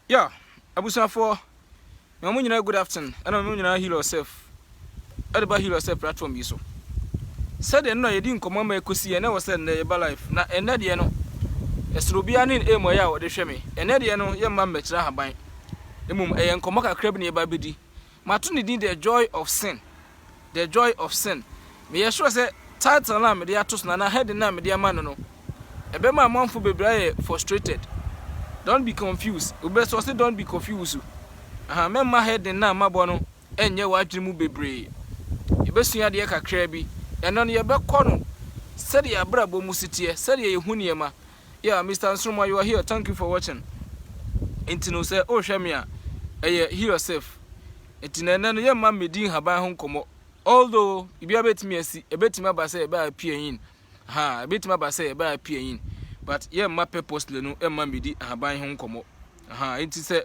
Yeah, abusa for me mo nyina good afternoon. Ana me nyina heal yourself. Adeba heal yourself platform bi so. Said no ye di nkomo ma ekosi na wo said na ye ba life. Na enne de no. Esro bia ne emo ya wo de hwe me. Enne de no ye ma mekira haban. Emum eye nkomo kakra bi ne ye ba bedi. Mato ne din the joy of sin. The joy of sin. Me ye sure say title na me de ato so na head na me de ama no. Ebe ma amanfo bebraye frustrated. Don't be confused. Ubeso say don't be confused. Memma head na mabo no enye wadwiri mu bebre. Ebesua de kakra bi. Eno no ye bekọ no. Said ya brabo mu sitie. Said ye hu niema. Yeah, Mr. Nsruma, you are here. Thank you for watching. Intino say, oh hweme a heal yourself. Intino no ye ma medin haban ho komo. Although ibia betimi asi, ebetimi aba say e ba apia yin. Ebetimi aba say e ba apia yin. But ye ma purposely no e ma medi haban ho komo. Enti say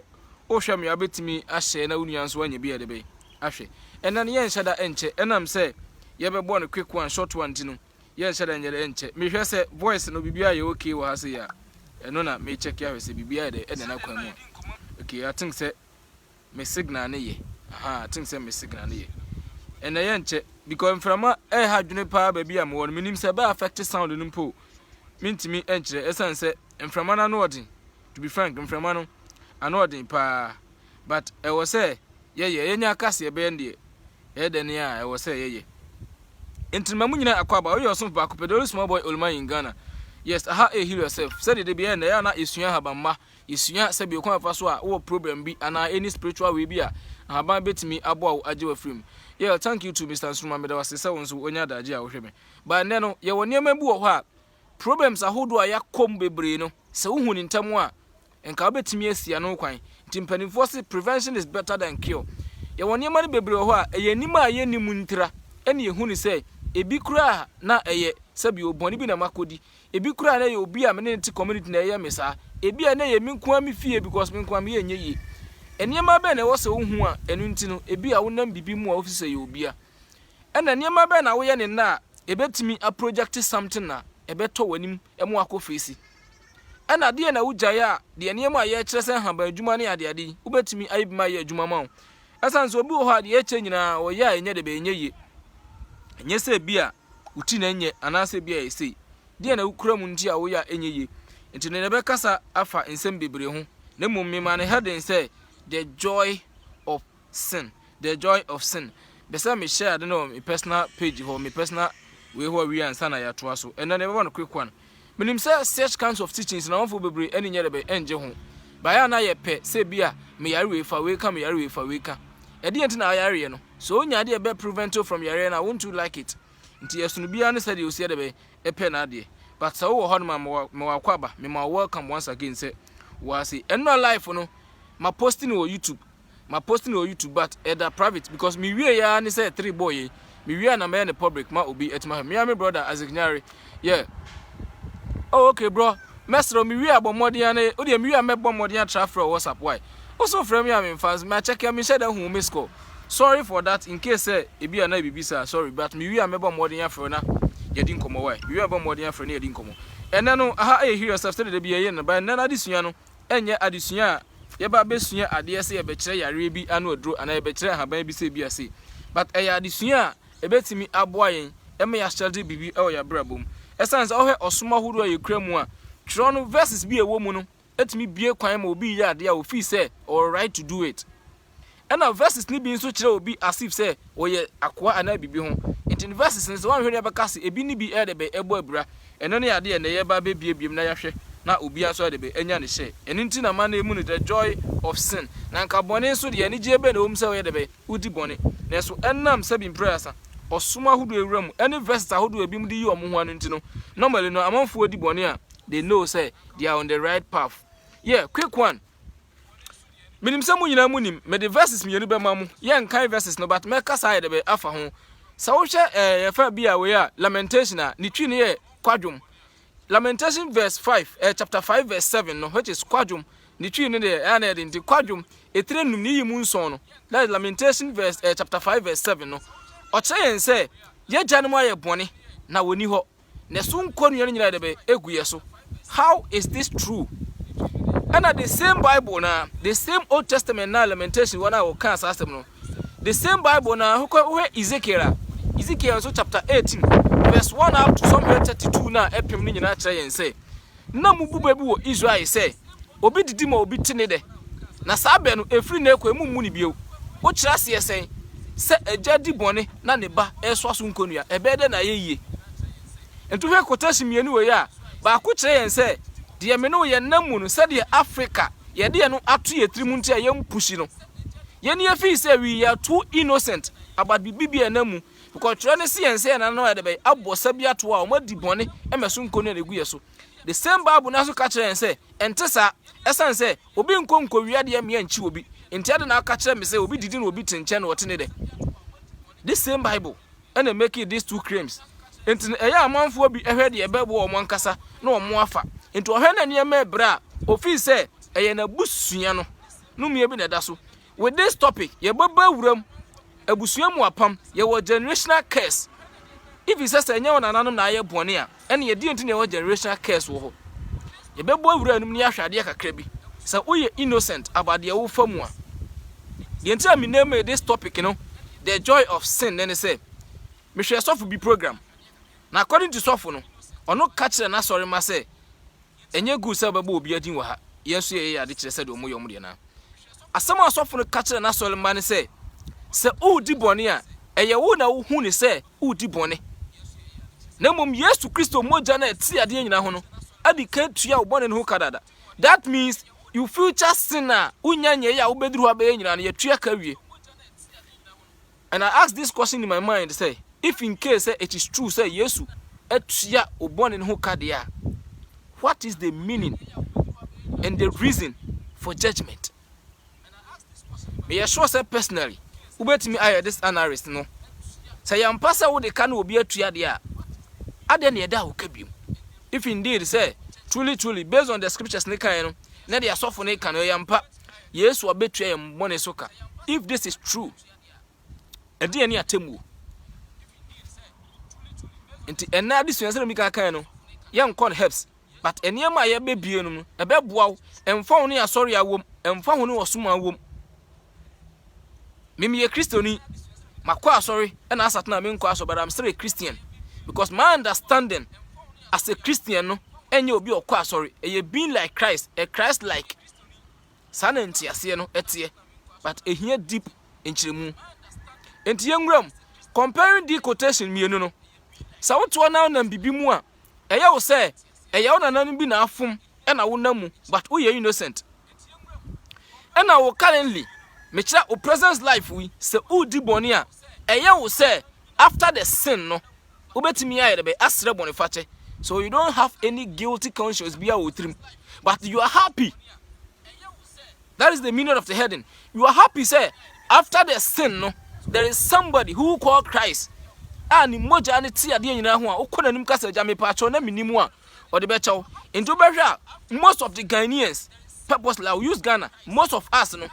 o hwɛ me abetimi ahye na unua nso anya bi ade be ahwe ɛna ne yɛn hyɛda enche ɛnam sɛ yɛbɛbɔ no quick one short one tino yɛn hyɛda nyere enche me hwɛ sɛ voice no bibia yɛ okay wɔ ha sɛ ya ɛno na me check ya hwɛ sɛ bibia de ɛna na kwan mu okay I think sɛ me signal ne yɛ I think sɛ me signal ne yɛ ɛna yɛn enche because mframa ha dwene pa ba bia me wɔ no menim sɛ ba affect sound no mpo mintimi enche ɛsan sɛ mframa na no ɔden to be frank mframa no anodin pa but e was say ye nya kase be ndie e de ne a e was say ye entima mu nyina akwaba o yoso ba ko pedolo small boy OluMan in Ghana. Yes, heal yourself. Said the be na ya na esua habamma esua se be ko afa so a wo problem bi ana any spiritual way bi a haban betimi abo a ajewa frame. Yeah, thank you to Mr. Nsruma me da wase se won so onya daje a wo hweme ba ne no ye woni ema bu wo ho a problems ahodo a yakom bebre no se wo hu ni ntam a enka obetimi asia no kwan timpanifo se prevention is better than cure. Ye woni ma ne bebre ho a eye nim a ye nim ntira ene ye hu ni se ebi kura na eye sabi oboni bi na makodi ebi kura na ye obi a me ne ti community na ye mesa ebi a na ye minko ami fie because minko ami ye nyeye enema be na wo se wo hu a enu nti no ebi a wonam bibi mu a ofise ye obi a ena enema be na wo ye ne na ebetimi a project something na ebeto wanim emu akofesi ana de na wugaya de niema ye kire sen haba adwuma ne ade ade ubetimi ayibima ye adwuma ma wo asanso obi wo ha de ye che nyina wo ya enye de be enye ye enye se bia uti na enye anase bia ese de na ukura mu nti a wo ya enye ye enti ne be kasa afa nsem bebre ho na mummi ma ne heading say the joy of sin. The joy of sin. Besa me share de no me personal page ho me personal we ho wi ansa na ya to aso ena ne be one quick one. Minim say such kinds of teachings na wonfo bebre eni nyere be enje ho ba ya na ye pe se bia me yare we fa we ka me yare we fa we ka e de enti na yare no so onya de be prevent you from yare na won't you like it nti yesunu bia ne say de osi de be e pe na de but so wo ho no ma wa kwaba me ma welcome once again say we say eno life no ma posting on YouTube but either private because me we ya ne say 3 boy me we na me ne public ma obi etima me my brother Azignari yeah. Oh, okay, bro. Mesro, me we are bomodian. Oh, dear, me are me bomodian traffic or WhatsApp. Why? Also, from me, I'm fans. My check me said who miss call. Sorry for that. In case it be a navy sir. Sorry, but me we are me bomodian for now. You didn't come away. We are bomodian for near didn't come. And then I hear yourself said to be a yen, but none of this piano. And yet, addition, yeba besunya adia say a betray ya rebi anu draw and I betray her baby say be a say. But a addition, a bet me aboying, and me a shelter bibi or your brabum. Essence all her osuma hudu ye kremwa tron versus be a woman etimi bie kwan ma obi ya de a ofi say all right to do it and now versus ni bi nso kire obi as if say oye akwa ana bibi ho intin versus nso wan hwere abakase ebi ni bi e de be ebo abura eno ne ade na ye ba be bie na ya hwe na obi aso de be enya ne hye eni nti na ma na emu ne the joy of sin na nka bone nso de ani je be na om say oye de be udi bone na so ennam sabin prayers osuma hudu ewram any verses hudu ebim di yi omo anu ntino normally no amanfo odi bone a they know say they are on the right path. Yeah, quick one. Minim se mu nyina munim me the verses mienu be mamu ye nkan verses no but me kasa de be afa ho sa wo hwe ye fa bia we a lamentation a ni twi ne ye kwadwom lamentation verse 5 chapter 5 verse 7 no which is kwadwom ni twi ne de ana de kwadwom etire num ni yi mu nson no that is lamentation verse chapter 5 verse 7 no ochen say ye janum aye bone na woni ho ne so nkonu nyina de be eguye so. How is this true? And at the same Bible now, the same Old Testament now Lamentation one I will cast as no. The same Bible now where Ezekiel so chapter 18 verse 1 up to somewhere 32 now epim ni nyina kire yen say na mu bubabu wo Israel say obi didi ma obi tene de na saa be no efri na ekwa mu mu ni bio wo kira se yesen se agya di bone na ne ba eso aso nkonua ebe de na yeyie ento hwe quotation mienu we ya ba ko kire yen say de me no ye namu no se de Africa ye de no ato ye trimu ntia ye mpushi no ye ne afi say we are too innocent about bibia namu because trying see and say na no de be abo sabia to a o madi bone emeso nkonua na guye so the same Bible na so ka kire yen say entesa esan say obi nkonko wiade ya me anchi obi enti ade na ka kire me say obi didi na obi tenche na wote ne de this same Bible and make it these two claims enti eya amanfo bi ehwe de ebebo o monkasa na o mo afa enti ohwe na ne ma bra ofi say eye na busua no mie bi na da so with this topic ye baba wuram abusua mu apam ye wo generational curse if he says enye wona nanom na aye bone a ene ye di enti na wo generational curse wo ho ye bebo awura num ni ahwade kakra bi say uye innocent about the wo famu a the entire me name this topic the joy of sin then say me hwe sofu bi program na according to sofu no ono ka kire na sorry ma say enye gu say bebo obi adin wa ha yeso ye ade kire say de omo yom de na asama sofu no ka kire na sorry ma ne say udi bone a eye wo na wo hu ne say udi bone na mom Yesu Kristo moja na ti ade nyina ho no adi kan tua wo bone no ho kadada that means you future sinner unyanye ya ubedru ha be nyina na ye tua ka wie. And I ask this question in my mind say if in case it is true say Yesu etua wo bone no ho kadea what is the meaning and the reason for judgment? Me sure say personally ubetimi aye this analyst no say yam pasa wo de ka na obi atua de a ade na eda wo ka biom if indeed say truly based on the scriptures ne kan no na de asofo ne kan yam pa Yesu obetua yam bone soka if this is true ade ani atemu enti enna de sunsere mi kan no yam kon helps but eniema ye bebie no ebeboa wo emfa ho ne asori awom emfa ho ne osoma awom mimi ye Christiani makwa sorry and asatna me nkwa so but I'm still a Christian because my understanding as a Christian no enye obi okwa sorry e being like Christ a Christ like sanenti ase no etie but e here deep enchiremu enti yenwram comparing the quotation mienu no sa woto na na bibi mu a eye wo say eye wo nanan bi na afom e na wo namu but wo ye innocent e na wo currently me kira o presence life we say udi bone a eye wo say after the sin no obetimi aye de be asre bone fache so you don't have any guilty conscience bia otrim but you are happy. That is the meaning of the heading. You are happy say after the sin no there is somebody who called Christ ani moja ani ti ade nyina ho a ukona nim kasa ja me pa cho na minimu a ode be chaw into be hwa most of the Ghanaians purposely I will use Ghana most of us no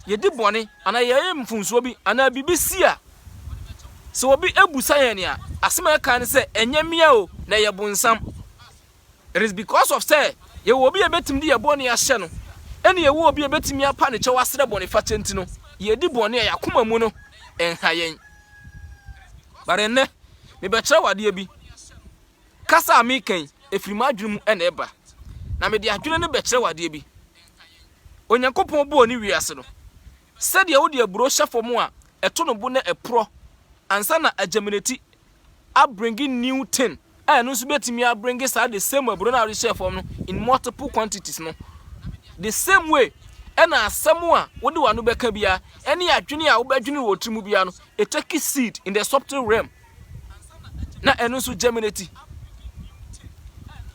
ye di bone ana ye mfunso bi ana BBC a so obi ebusa yen ya asema kan say enye mia o na ye bonsam it is because of say ye obi ebetim di ye bone ya hye no ene ye obi ebetimi apa ne che wasere bone fa tenti no ye di bone ya yakoma mu no enhayen barenne me be kire wade bi kasa mi kan efiri madwum ene eba na me di adwene ne be kire wade bi onyankopon bo oni wiase no said ya wodi aburo hyefo mu a eto no bo na epro ansa na ageminati a bringing new thing no so betimi a bring sa the same aburo na hyefo no in multiple quantities no the same way and asemu a wodi wanu beka bia ene adwene a wo badwene wo trimu bia no it take seed in the subtle realm na eno so germinate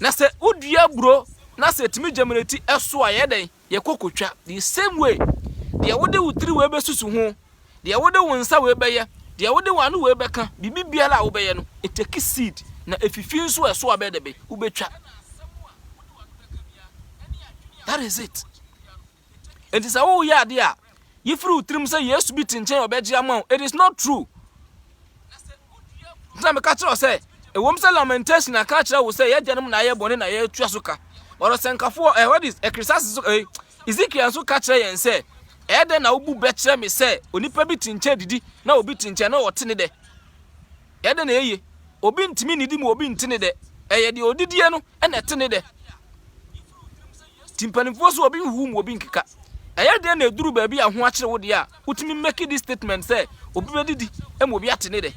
na se udua buro na se timi germinate eso a yeden ye kokotwa the same way de wode wutiri we besusu ho de wode wonsa we beye de wode wanu we beka bibibia la wo beye no it take seed na efifi nso eso abede be wo betwa. That is it. It is a ya dia yifru trim say Yesu bi tinchen obeji amon it is not true. Na me ka kire say e wom say lamentation na ka kire wo say ye denom na ye bone na ye tua soka or senkafo what is Christmas Ezekiel so catch yen say eden na obu betre me say onipa bi tinche didi na obi tinche na wote ne de eden na eye obi ntimi nidi mu obi ntine de eye de odidie no na tene de timpanifo so obi hu mu obi nkeka eye de na eduru ba bi aho akere wo de a utimi make this statement say obi bedidi mo obi atene de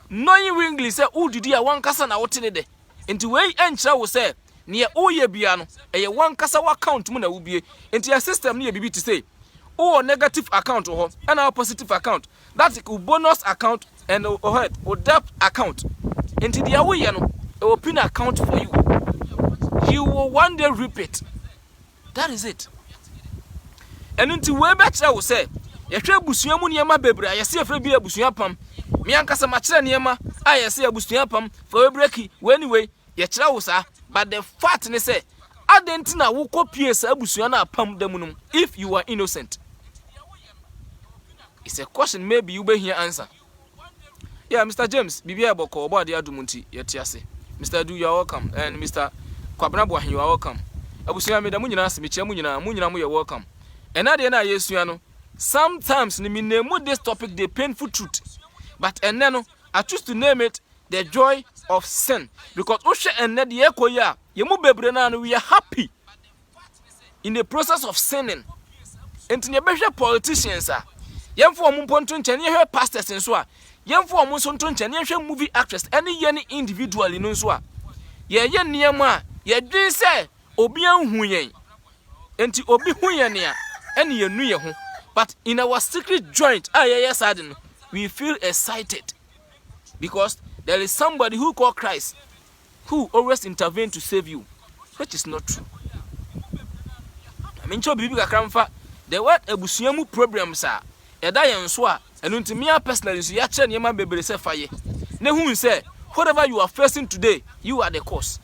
knowing English say udidi a wan kasa na wote ne de enti we enchira wo say ne oye bia no eye wan kasa wa account mu na wo bie enti your system ne bibi to say o negative account ho and our positive account that's a bonus account and o debt account enti the way no e will pin account for you. You will one day repeat. That is it. And until we better will say, ye hwe busua mu niema bebre ayese afre bi abusua pam me ankasa ma kire niema ayese abusua pam for we breaki anyway ye kire wo sa but the fact ne say adenti na wo kopie sa abusua na pam damunum if you are innocent. It's a question maybe you be here answer. Yeah, Mr. James, Bibia Boko, Body Adumunti, Yetiase. Mr. Du, you are welcome. And Mr. Kwabrabwa, you are welcome. Abusia made a munina, Michamunina, Munina, you are welcome. And Adiana, yes, you know, sometimes, name this topic, the painful truth. But and then I choose to name it the joy of sin. Because Osha and Ned Yekoya, Yamubebrenan, we are happy in the process of sinning. And in the better politicians are. Young for Mumponton, and you hear pastors and so on. Young for Musonton, and movie actress, any individual in Unswa. Ye near ma, ye did say, Obian Huyen. And to Obi Huyania, and ye knew you. But in our secret joint, sudden, we feel excited. Because there is somebody who called Christ, who always intervened to save you, which is not true. I mean, the word Ebusiamu problems are. Eda yen so a enu ntimia personally so ya kire ne ma bebere se faye ne hu say whatever you are facing today you are the cause.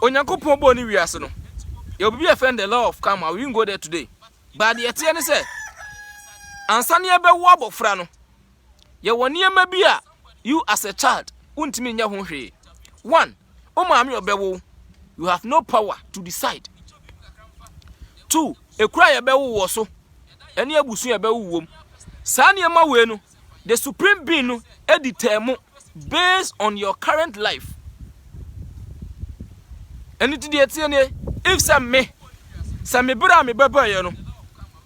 Onyankopon bo ni wiase no you will be offend the law of karma. We won't go there today, but the tie ne say ansa ne be wo abofra no ye woni ema bi a you as a child untimi nya ho hwe. One, o maame obewo, you have no power to decide. Two, a cry about woso, any abusu about womb. Sanya Maweno, the supreme being, editemo, based on your current life. And it is if some me bra me baba yano,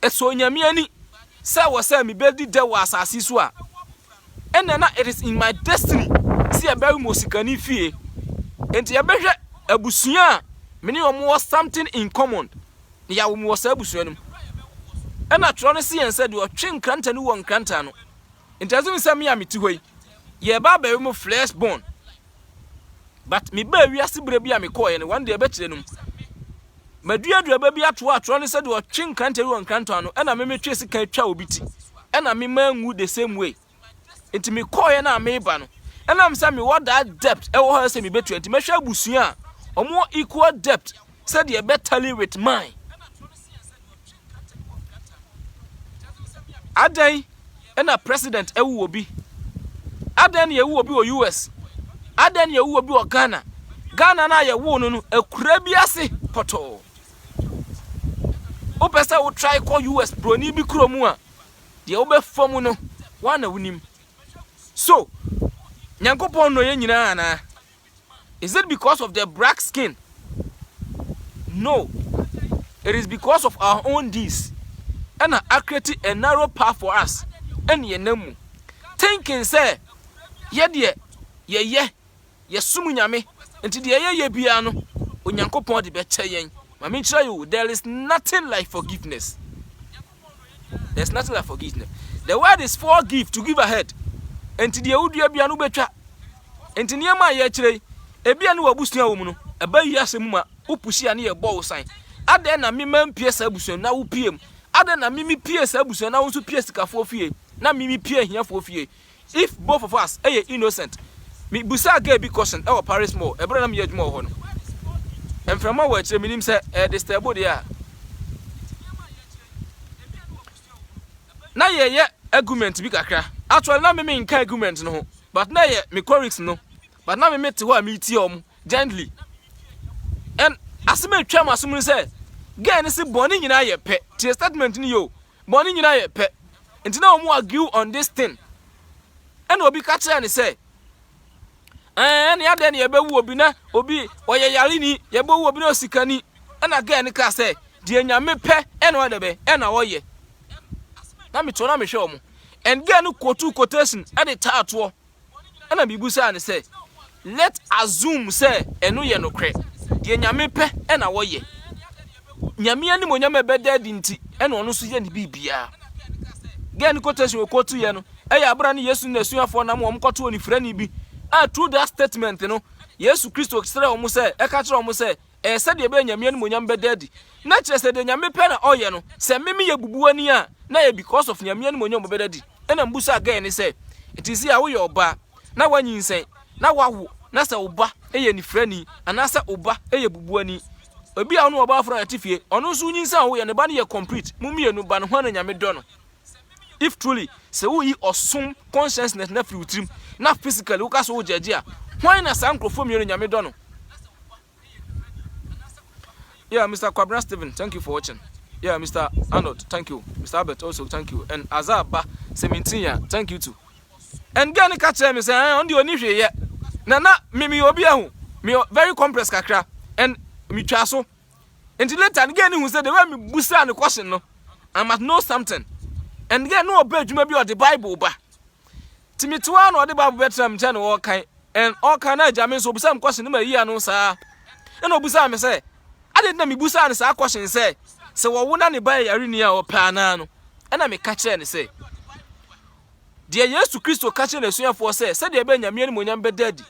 a sonya miani, sa was me belly de was asiswa. And then it is in my destiny, see about Mosikani fee. And the abeja abusia, many or more something in common. Ya wo mo sabusuanum e na tro no se yen said wo twen kranta no won kranta no intazum se me amiti hoi ye ba ba mo flesh bone but me ba wiase bra bi a me call ye one day be kire num maduadua ba bi ato no said wo twen kranta no won kranta no e na me twe sika twa obiti e na me mangu the same way enti me call ye na me ba no e na me say me what that debt e wo ho say me betu enti me hwa abusua a omo equal debt said ye betally with mine. Adan and a president ewu obi. Adan ye wu obi o US. Adan ye wu obi o Ghana. Ghana na ye wu no ekura bi ase poto. O pesa wo try call US broni bi kromu a de wo be fam no wa na wunim. So, Nyankopon no ye nyina ana. Is it because of their black skin? No. It is because of our own deeds. And I created a narrow path for us. And ye nemu. Thinking say, ye sumunyame. Until the ye biano, Unyankopon de bechayen. I mean, tell you, there is nothing like forgiveness. There's nothing like forgiveness. The word is forgive, to give ahead. Until the Udia bianu betra. Until near my yatre, a bianu abusia woman, a bay yasemuma, upushi and ye ball sign. Aden na mimem PS abusia na upiem. Aden na mimi PS abusia na unsu PS ka for fie. Na mimi pie here for fie. If both of us are innocent, me busa get be caution our Paris more. Ebra na me adwuma ho no. Emframa wa kire minim say the stable there. Na ye argument bi kakra. Actually na me nka argument no ho. But na ye me queries no. but now me met to meet you gently. And as me try my summon say, get any bonnie in a pet, to a statement in you, bonnie in a pet, and now more argue on this thing. And will be catcher and say, and the other near Bewobina, Obi, or Yalini, Yabo Wobino Sikani, and again, the say, dear Yame pe, and what be, and a way. Now me told me show me, and get no quotation at the tattoo. And I be busa and say, let assume say, and no ye no crack. Dear Yame pe, and a way. Yami and Monyame bed dead in tea, and on Susan Bibia. Get quotation will quote to Yano. I brand yes in the suya for Nam Cotu and friendly be. Ah, through that statement, you know, yes, Christo extra almost say, a catcher almost say, and said the Benjamin Munyam daddy. Not just said the Yami Penna or Yano, send me a bubuania, nay, because of Yamian Munyam daddy. And I'm Busa again, he said, it is here we are bar. Now when you say, now what, Nasa Oba, any friendly, and Nasa Oba, a bubuani. A be I know about for a tiffy, or no soon sound and the body complete, Mummy and Ban Juan and Yamedono. If truly, so we assume consciousness nephew trim, not physically, Lucas or Jajia. Why not some from you in Yamedono? Yeah, Mr. Quabran Stephen, thank you for watching. Yeah, Mr. Arnold, thank you. Mr. Albert, also thank you. And Azaba Semintia, thank you too. And Gani catch him say, on the only yet. Nana, Mimi Obiahu, me very complex kakra, and me chaso. Until later, again, who said the way me busa and the question, no, I must know something. And again, no bed, you may be on the Bible, but Timmy Tuan or the Bible bedtime channel, all kind, and all kind of jamming, so some question, no, yeah, no, sir. And Obusa me say, I didn't know me busa and say, question say, so I wouldn't buy a rinia or panano. And I may catch and say, dear, yes, to Christo catching a swim for say, said the Benjamin Munyam daddy.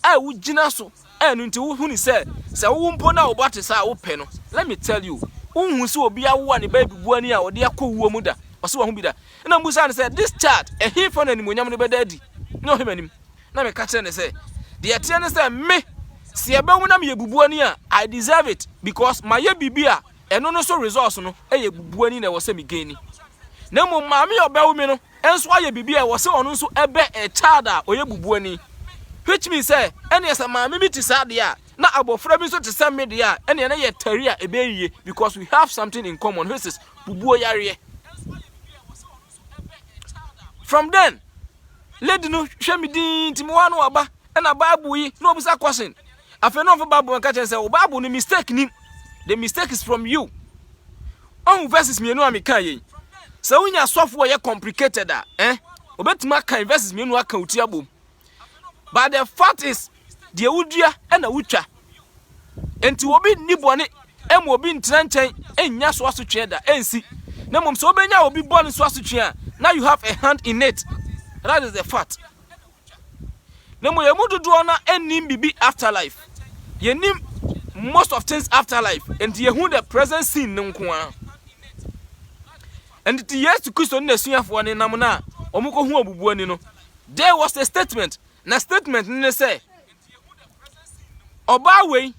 I would ginasso, and into whom he said, so won't put out what is our pen. Let me tell you, who will be a one baby one year or dear cool woman. Or so won't be that. And Musa said, this child, a he for any Munyam daddy. No him any. Now me catch and say, the attendants say, me, see a bone me a bubuania, I deserve it because my ye bibia, and no so resource no, a bubuani that was semi gaining. No more mammy or bellmino, and why ye bibia was so on so a bet a child or ye bubuani. Which means say, and yes, a mammy to sad ya, not about framing so to send me the and any terrier a baby because we have something in common, which is bubuaria. From then, let no show me the Timoano Aba and a babu, no was a question. I feel no for Babu and catch and say, oh, Babu, the mistake, the mistake is from you. Oh, versus me, no, I'm a so when your software complicated, eh? Obet Maka versus me, no, I can't tell you. But the fact is, the Udria and the Ucha. And to obey Nibone, and will be in Trenton, and Yaswasu Cheddar, and see. No, Mom, so many will be born in Swasuchia. Now you have a hand in it. That is the fact. No more you do honor any BB afterlife. You name most of things afterlife, and you who the present scene no kwa. And the years to Christ on the Suya for one in Namuna, Omuko who bubuanino. There was a statement. Na statement ne say. Oba way,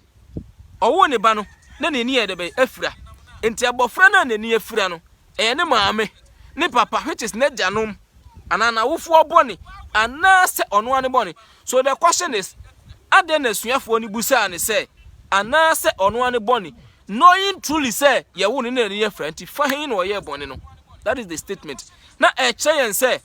or one ebano, then near the bay Efra. And Tiabofrana and near Frano. Ene maame ne papa which is net janum anana wofo boni anase ono ane boni. So the question is aden asuafo ni busa ne say anase ono ane boni, knowing truly say ye wo ne na ye friend fa hin no ye boni no. That is the statement. Na e cheyen say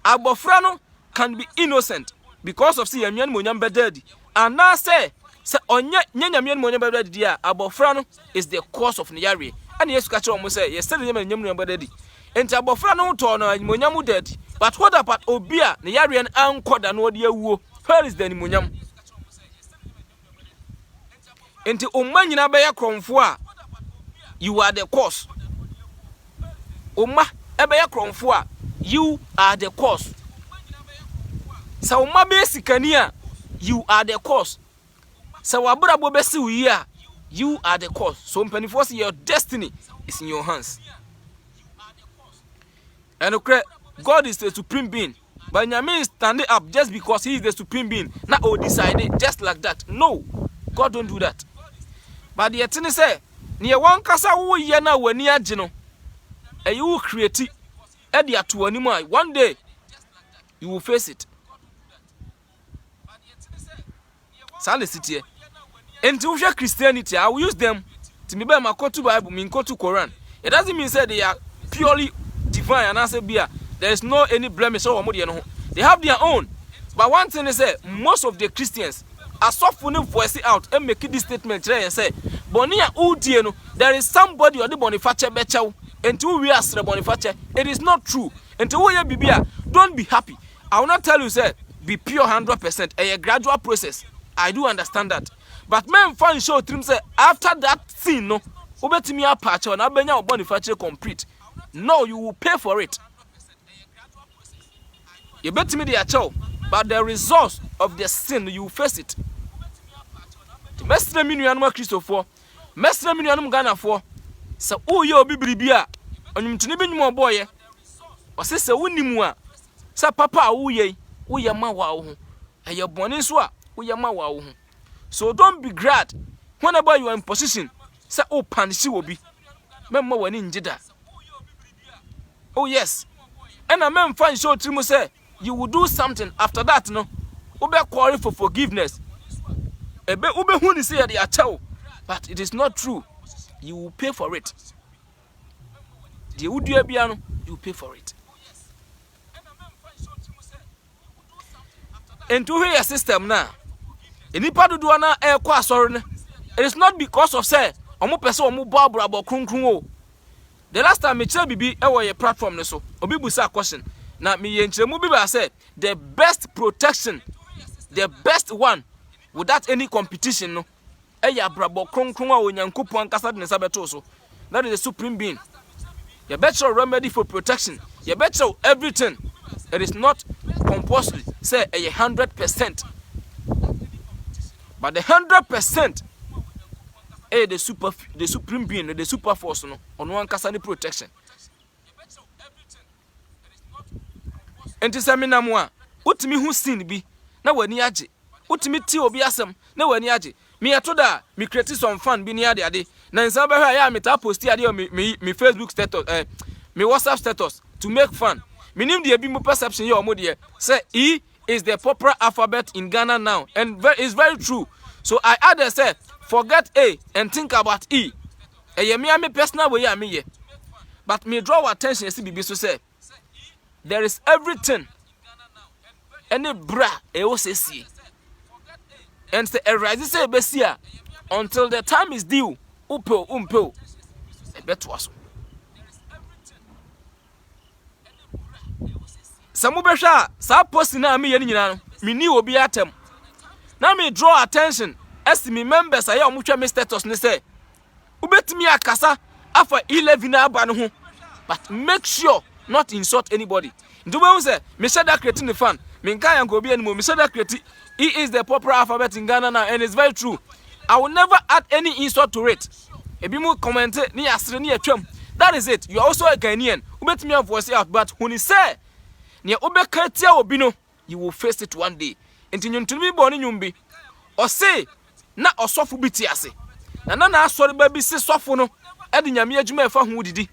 abofra no can be innocent because of see yamian monyam bedadi anase say onye nyanyamian monyam bedadi dia abofra no is the cause of nyare. And yes, catch on say, yes, tell him and Yamu daddy. And Tabofra no torn and Monyamu daddy. But what about Obia, the Yarian uncle and what you woo? Where is the Munyam? Into Omania Baya Cromfoa, you are the cause. Oma Ebaya Cromfoa, you are the cause. So, my basic Kania, you are the cause. So, Abra Bobesi, you are the cause. So, Pennyforce, your destiny is in your hands. And okay, God is the supreme being. But Nyame is standing up just because he is the supreme being. Not all decided just like that. No, God don't do that. But the thing is, near one casa who yana when near Geno, and you will create it. Edia to anima. One day you will face it. Sale city. Into Christianity, I will use them to me by my to Bible, mean to Quran. It doesn't mean say they are purely divine and answer beer. There is no any blemish or more. They have their own. But one thing is that most of the Christians are suffering voice out and make this statement and say, Bonia Udiano, there is somebody or the Boniface Betchau, and two we are Boniface. It is not true. And to where you don't be happy. I will not tell you, say, be pure 100%, a gradual process. I do understand that. But men find show trim say after that thing, no, obey me a patch on Abenya or Boniface complete. No, you will pay for it. You bet me the child, but the results of the sin you will face it. Mestre Minuanum Christopher, Mestre Minuanum Ghana for so oh yo bibia on him to more boy. Or sister Winimua, Sa papa ye ma wow, and your boniswa, ma wow. So don't be glad whenever you are in position. Say oh panishi will be. Member when in Jeddah. Oh yes. And a man find show Trimu say you will do something after that, no? Ube quarry for forgiveness. Ebe ube who say at the chow. But it is not true. You will pay for it. The Udia Biano, you pay for it. And to hear your system now. Enipa do na e kwa sorry. It is not because of say omo pese omo barbara about krunkrum o. The last time me tell bibi e wo your platform ne so. Obi busa question. Na me yenchemu bibi say the best protection, the best one without any competition no. E ya brabo krunkrum a onyankopon kasa de ne sabeto so. That is the supreme being. You better remedy for protection. You better everything. It is not compulsory. Say 100%. But the 100% the supreme being, the super force no on one kasani protection. Enti semina moa, utimi hu sin bi na wani age. Utimi ti obi asem na wani age. Me atoda me create some fan bi ni ade. Na nsa be hwa ya me ta post ade me Facebook status me WhatsApp status to make fun. Minim the ebi perception your modie say E is the proper alphabet in Ghana now, and it's very true. So I added say forget A and think about E. Me personal way me. But me draw attention see bibi so say there is everything. Any bra e say and say rise say besia until the time is due. Umpo. E beto aso. Samu besha sa post na me ye nyina no me ni obi atem na me draw attention as me members aye omutwa me status ne say ubetimi akasa afa 11 aba no ho but make sure not insult anybody ndo we say me share that creating the fan me nka yanko obi animo me share that create he is the proper alphabet in Ghana now, and it's very true. I will never add any insult to it. Ebi mu comment ni asre ni atwam. That is it. You are also a Ghanaian. Ubetimi voice out, but when he say near Obekatia Obino, you will face it one day. And in to me born in Yumbi. Or say, na or sofu bitiase. And then I saw the baby say sofono, adding Yamia Jume for who did.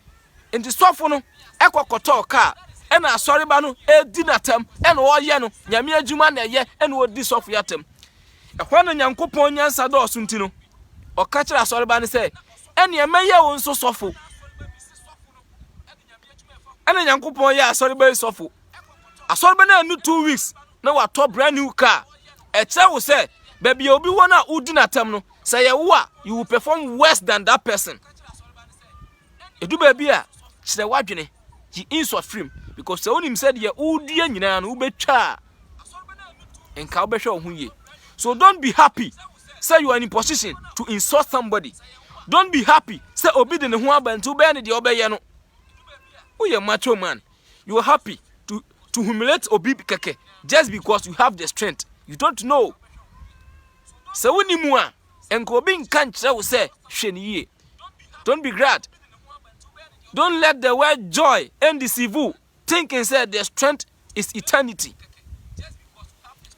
And the sofono, Equa Koto car, and I sorry bano, a dinner term, and all yano, Yamia Jumana ye, and what this of yatem. A one and young coupon yansado suntino. Or catcher a sorry ban say, and your mayor won't so sofu. And a young coupon ya sorry by sofu. I saw new 2 weeks. Now a top brand new car. A child will say, baby, you'll be one who dinner terminal. Say, you will perform worse than that person. A do baby, she's a wajine. He insult frame because the only said, ye, oh dear, you know, ube cha. And Calbesha who ye. So don't be happy. Say you are in position to insult somebody. Don't be happy. Say, obedient who are to ban the obeyano. Oh, you macho man. You are happy to humiliate Obi Keke just because you have the strength. You don't know. So when you and go being can't say Sheni. Don't be glad. Don't let the word joy and deceive you. Think and say the strength is eternity.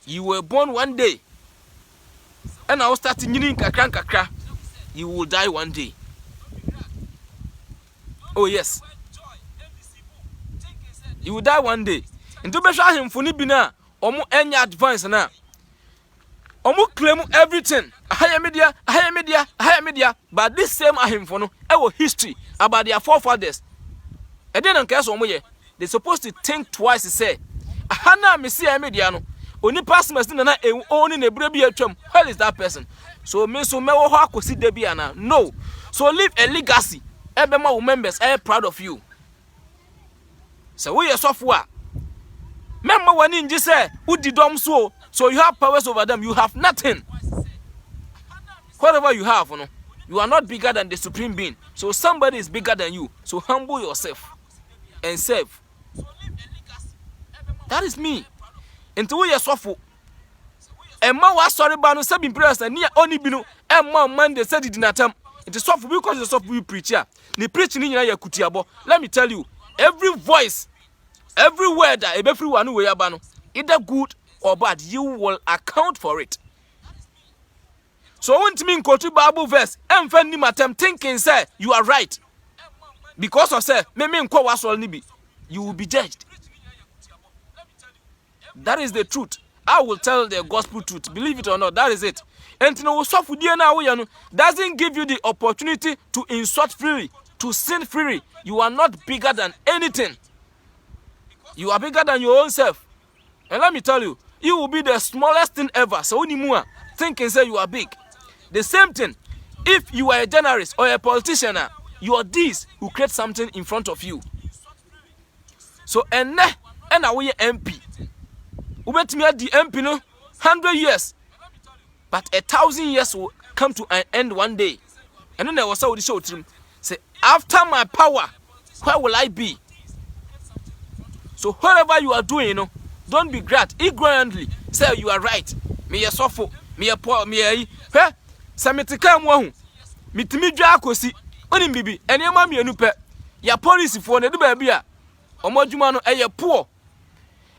You were born one day. And I will start singing kakra. You will die one day. Oh yes. You will die one day. Into be him for nibina or more any advance now. Omu claim everything. Higher media. But this same ahimfono, our history about their forefathers. And then case omu they supposed to think twice to say, Hana misi mediano. Only pass must na only ne brebi atwam. Where is that person? So me so me wo ho akosi da bia na. No. So leave a legacy. Ebema members are proud of you. So we software. Member wani nji say udi dom so you have powers over them, you have nothing. Whatever you have, you are not bigger than the supreme being. So somebody is bigger than you. So humble yourself and serve. That is me. Into we are software. Emma was sorry about no seven prayers and near only binu. Emma man they said it in a time. It is soft because the soft we preacher. The preaching in your kutiabo. Let me tell you, every voice, every word that everyone who yabano, either good or bad, you will account for it. So when to me go to Bible verse, and find him attempt thinking say you are right. Because of say, you will be judged. That is the truth. I will tell the gospel truth. Believe it or not, that is it. And doesn't give you the opportunity to insult freely, to sin freely. You are not bigger than anything. You are bigger than your own self. And let me tell you, you will be the smallest thing ever. So when think and say you are big. The same thing, if you are a journalist or a politician, your deeds will create something in front of you. So and we MP. Ubet me at the MP no 100 years. But 1,000 years will come to an end one day. And then there was so the show to him. Say, after my power, where will I be? So whatever you are doing, don't be glad. Ignorantly say you are right. Me a suffer, me a poor, me a Samitika mwahu. Mitimi dwa akosi. Oni bibi, ene ma me anu pe. Ya police for ne de ba bia. Omodwuma no eye poor.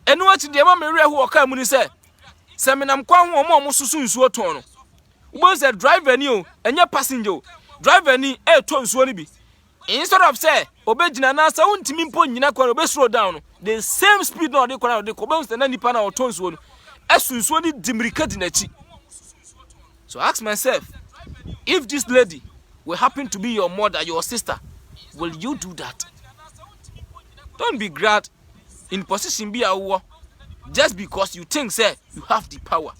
Enu achi de ma me re ho oka mu ni se. Se me nam kwa ho omo susu nsuo ton no. Ubo se driver ni o, enye passenger o. Driver ni e to nsuo ni bi. Instead of say obegina na sa untimi mpo nyina kwa obe slow down no. The same speed no de kwa de ko be stand na nipa na o to nsuo no. Esunsuo ni dimirika di na chi. So ask myself, if this lady will happen to be your mother, your sister, will you do that? Don't be glad in position be a war just because you think say you have the power.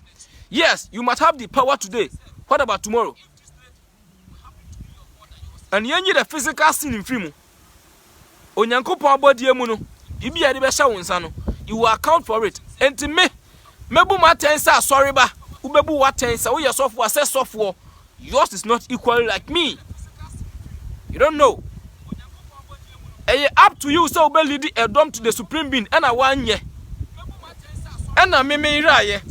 Yes, you must have the power today. What about tomorrow? And you need the physical sin in free. Onyankopon body emu no, ibi ya de be sha wonsa no, you will account for it. And to me, mebu matensa sorry ba. Ubebu watensa we yourself was say software. Yours is not equal like me. You don't know. Up to you so be lead a dom to the supreme being and a 1 year. And a me iraye.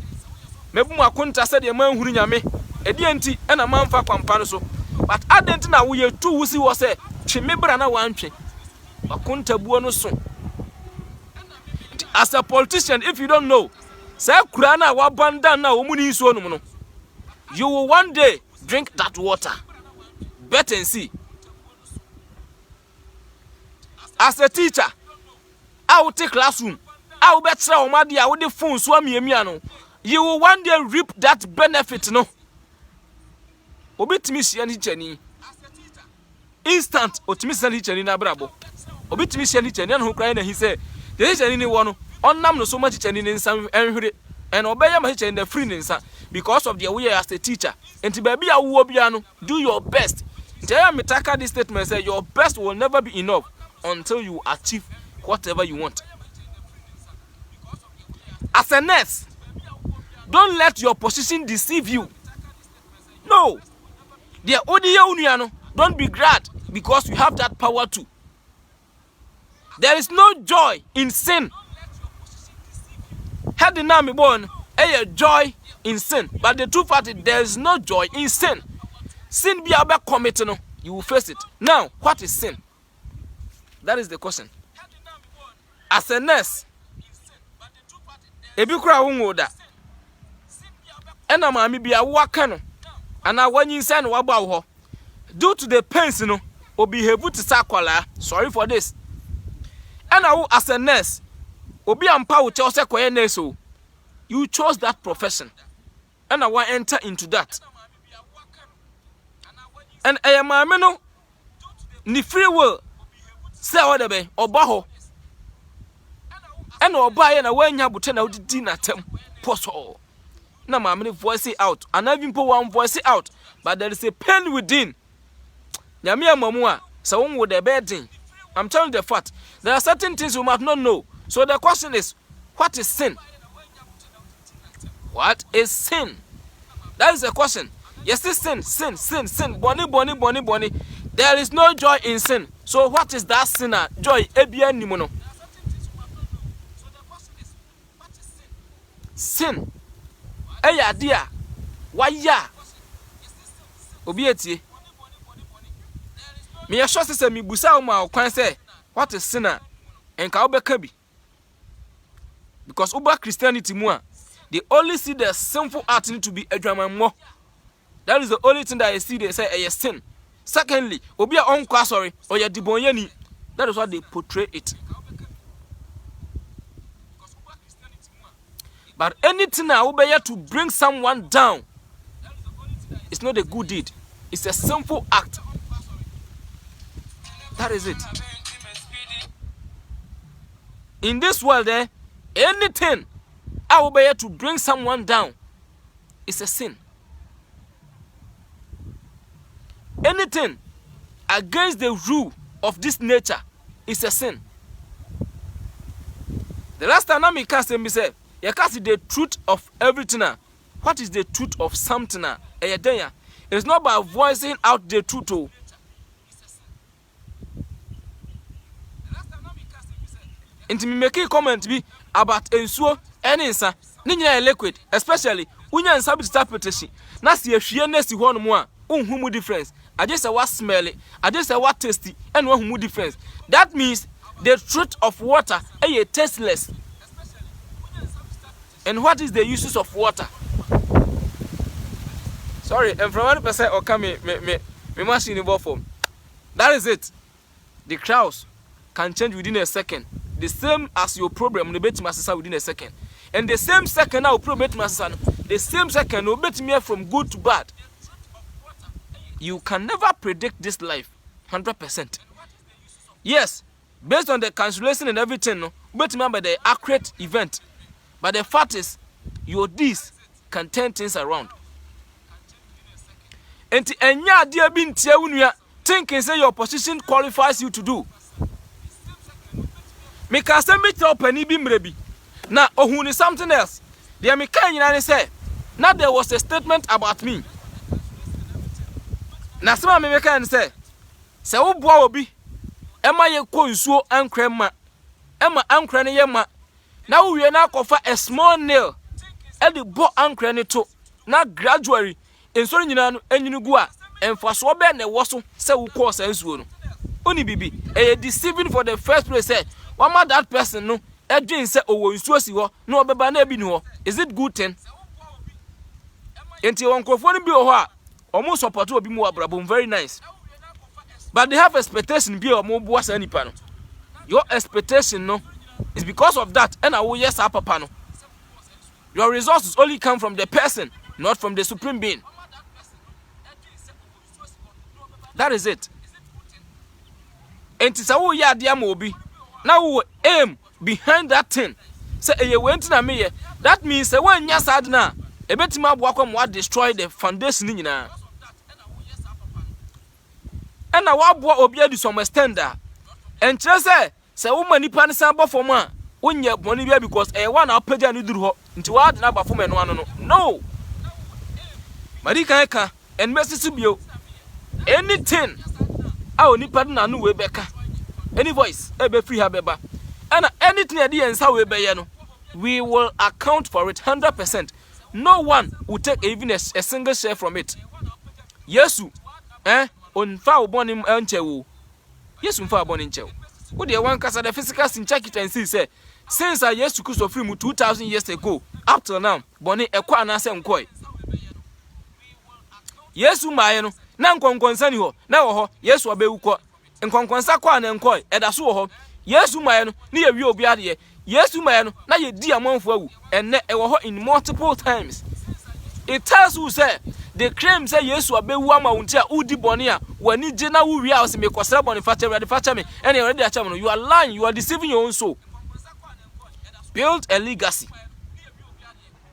Mebu makunta said the man who nyame. Edienti and a man fa kwampano so. But adent na we two wusi was say chimebra na wantwe. Makunta buono so. As a politician, if you don't know, say kurana wa banda na omuni nsuo no no. You will one day drink that water. Bet and see. As a teacher, I will take classroom. I will bet say omadi I will the phone so amiano. You will one day reap that benefit no. Obitimi sia ni chani. Instant otimi sia ni chani na brabo. Obitimi sia ni chani na ho kran na he say, the chani ni wo no onam no so much chani ni nsam enhwere. And obey my in the free because of the way as a teacher. And to baby a wobiano, do your best. Tell me taka this statement say your best will never be enough until you achieve whatever you want. As a nurse, don't let your position deceive you. No. The audio don't be glad because you have that power too. There is no joy in sin. Had the name born a joy in sin, but the truth is there is no joy in sin. Sin be about committing, you will face it. Now, what is sin? That is the question. As a nurse, ebikura wungoda. Ena mami bi awaka and I want you send waba due to the pains or behave to sakwala. Sorry for this. And I as a nurse, obi ampa wo chose koye nurse. You chose that profession. and I want enter into that. And I am a man ni free will say what the be obaho and obay na wanya butena udidi na tem poso na mamani voice it out and even po one voice it out, but there is a pain within. Nyame amamu a so won with the bedding. I'm telling you the fact. There are certain things you might not know. So the question is, what is sin? What is sin? That is the question. Yes, it's sin. Bonnie. There is no joy in sin. So what is that sinner? Joy. Ebia nimono. Sin. Eya dia. Waya. Obieti. Me sure say me busa ma kwan say what is sinner? Enka obeka bi. Because uber Christianity mu a, they only see the sinful act need to be adwamanmo. That is the only thing that I see. They say a sin. Secondly, obi a onkwa sorry or ya dibonyani. That is what they portray it. But anything that obey to bring someone down, it's not a good deed. It's a sinful act. That is it. In this world, anything I obey to bring someone down is a sin. Anything against the rule of this nature is a sin. The last time I can say, you can see the truth of everything. What is the truth of something? It is not by voicing out the truth. Inti me make a comment be about ensuo ene nsa ne nyina liquid, especially unya nsa bi interpretation na se ahwie na si ho no mo a unhu mu difference. I just say what smell it, I just say what tasty and one mu difference. That means the truth of water is tasteless. And what is the uses of water? Sorry, and from 1% or come me machine in form. That is it. The crowds can change within a second. The same as your problem, the bet master within a second. And the same second now probate master, the same second will bet me from good to bad. You can never predict this life 100%. Yes, based on the cancellation and everything, no, but remember the accurate event. But the fact is, your deeds can turn things around. And enya dia bintia unuya thinking say your position qualifies you to do. Me can say me tell penny bi mrebi. Na ohuni something else. There me kan nyina say, now there was a statement about me. Na sama me kan say wo boa obi ema ye ko nsuo ankrema ema ankra ne ye ma na wo wie na akofa a small nail e de bo ankra ne to na gradually ensoro nyina no anyinu gu a emfaso be na wo so se wo ko sa nsuo no oni bibi e deceiving for the first place say wama that person no edwin say owo nsuo si ho na obeba na abi ni ho. Is it good thing? Enti won krofo no bi ho a omo support obi mu abrabo very nice. But they have expectation be omo bo asa nipa no. Your expectation no is because of that and awo yes papa no. Your resources only come from the person, not from the supreme being. That is it. Enti sa wo ya dia ma obi na wo aim behind that thing. Say e went na me ye. That means say when nya sad na e betima abo akwam wa destroy the foundation ni nyina. And now what boy obi adu some extender. And say woman nipa ne san bo form a wonye boni bia because e one na pagya ne duru ho. Nti wa de na ba form eno ano no. No. Marika eka and message bio. Anything our nipa na no we beka. Any voice e be free ha beba. And anything e dey ensa we be ye no, we will account for it 100%. No one will take even a single share from it. Yesu on fa oboni enchewo. Yesu fa oboni enchewo. Wo de wan kasa the physical sin check it and see say since Yesu Christ free mu 2000 years ago up till now boni ekwa na se nkoi. Yesu maaye no na nkonkonsa ni ho na wo ho Yesu abewukọ nkonkonsa kwa na nkoi eda so wo ho Yesu maaye no na ye wi obi ade Yesu maaye no na ye di amanfo awu enne e wo ho in multiple times. It tells you say the claim say yes to be one mountain udi bonia when you jena we house me kwasra boniface ready fache me and already acham. You are lying, you are deceiving your own soul. Build a legacy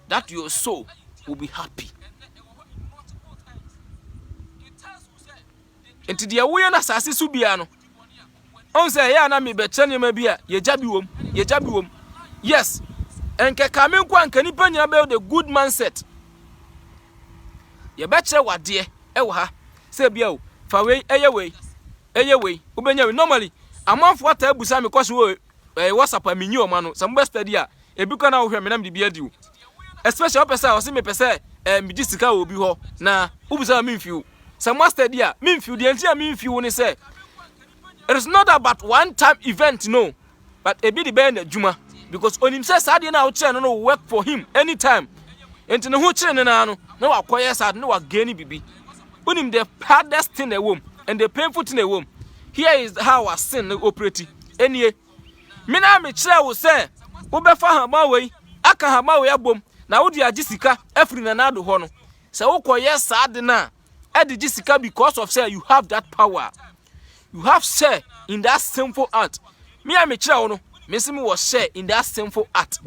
that your soul will be happy. Enti dia wo na sase su bia no on say ya na me be chene ma bia ye jabi wom. Yes, enke kamen kwa nka nipa nya be the good mindset. Ye be chere wade e wo ha say bia o fa we eye we ubenya we normally amanfo ata abusa me kwose wo WhatsApp aminyi o ma no some best study a ebi kwa na wo hwe me na me bia di o especially opesa o se me pese me di sika obi ho na ubusa me mfiu some study a me mfiu de anti a me mfiu ni say it is not about one time event no, but ebi di be na juma because onim say sad na wo kire no work for him anytime enti ne ho kire ne na no na wa koye sad na wa gain bibi onim the hardest thing a womb and the painful thing a womb. Here is how our sin operate enie me na me kire wo say wo be fa hama we aka hama we abom na wo di agisika afri na na do ho no say wo koye sad na e di gisika because of say you have that power. You have share in that sinful act. Me a me kire wo no me se me was share in that sinful act.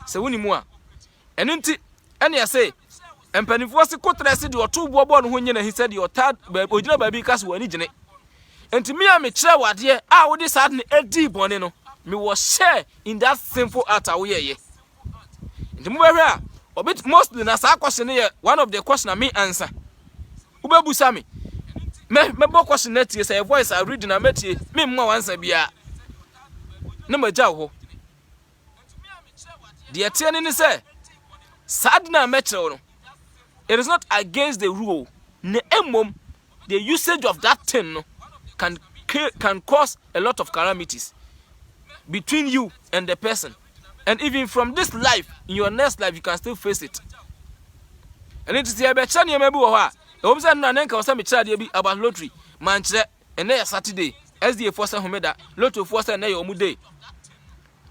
Se woni mu a eno nti ene ya say empanifo se kotrese de oto bobo no ho nyina he said your third ogina baby kas wani gine. Enti me a me kire wade a wo de sad ne edi bone no me was share in that sinful act a wo ye. Enti mu be hwe a obit mostly na sa question ne one of the question me answer. Ubebusa me me bo question net say a voice I read na metie me mma answer bia na maja ho the atene ni say sad na metro no it is not against the rule ne emom the usage of that thing no can cause a lot of calamities between you and the person, and even from this life in your next life you can still face it. And it is here be chane mebi wo ho a obisa na nenka wo say me chade bi about lottery man kire ene ya Saturday SDA force homeda lotto force na ye omuday.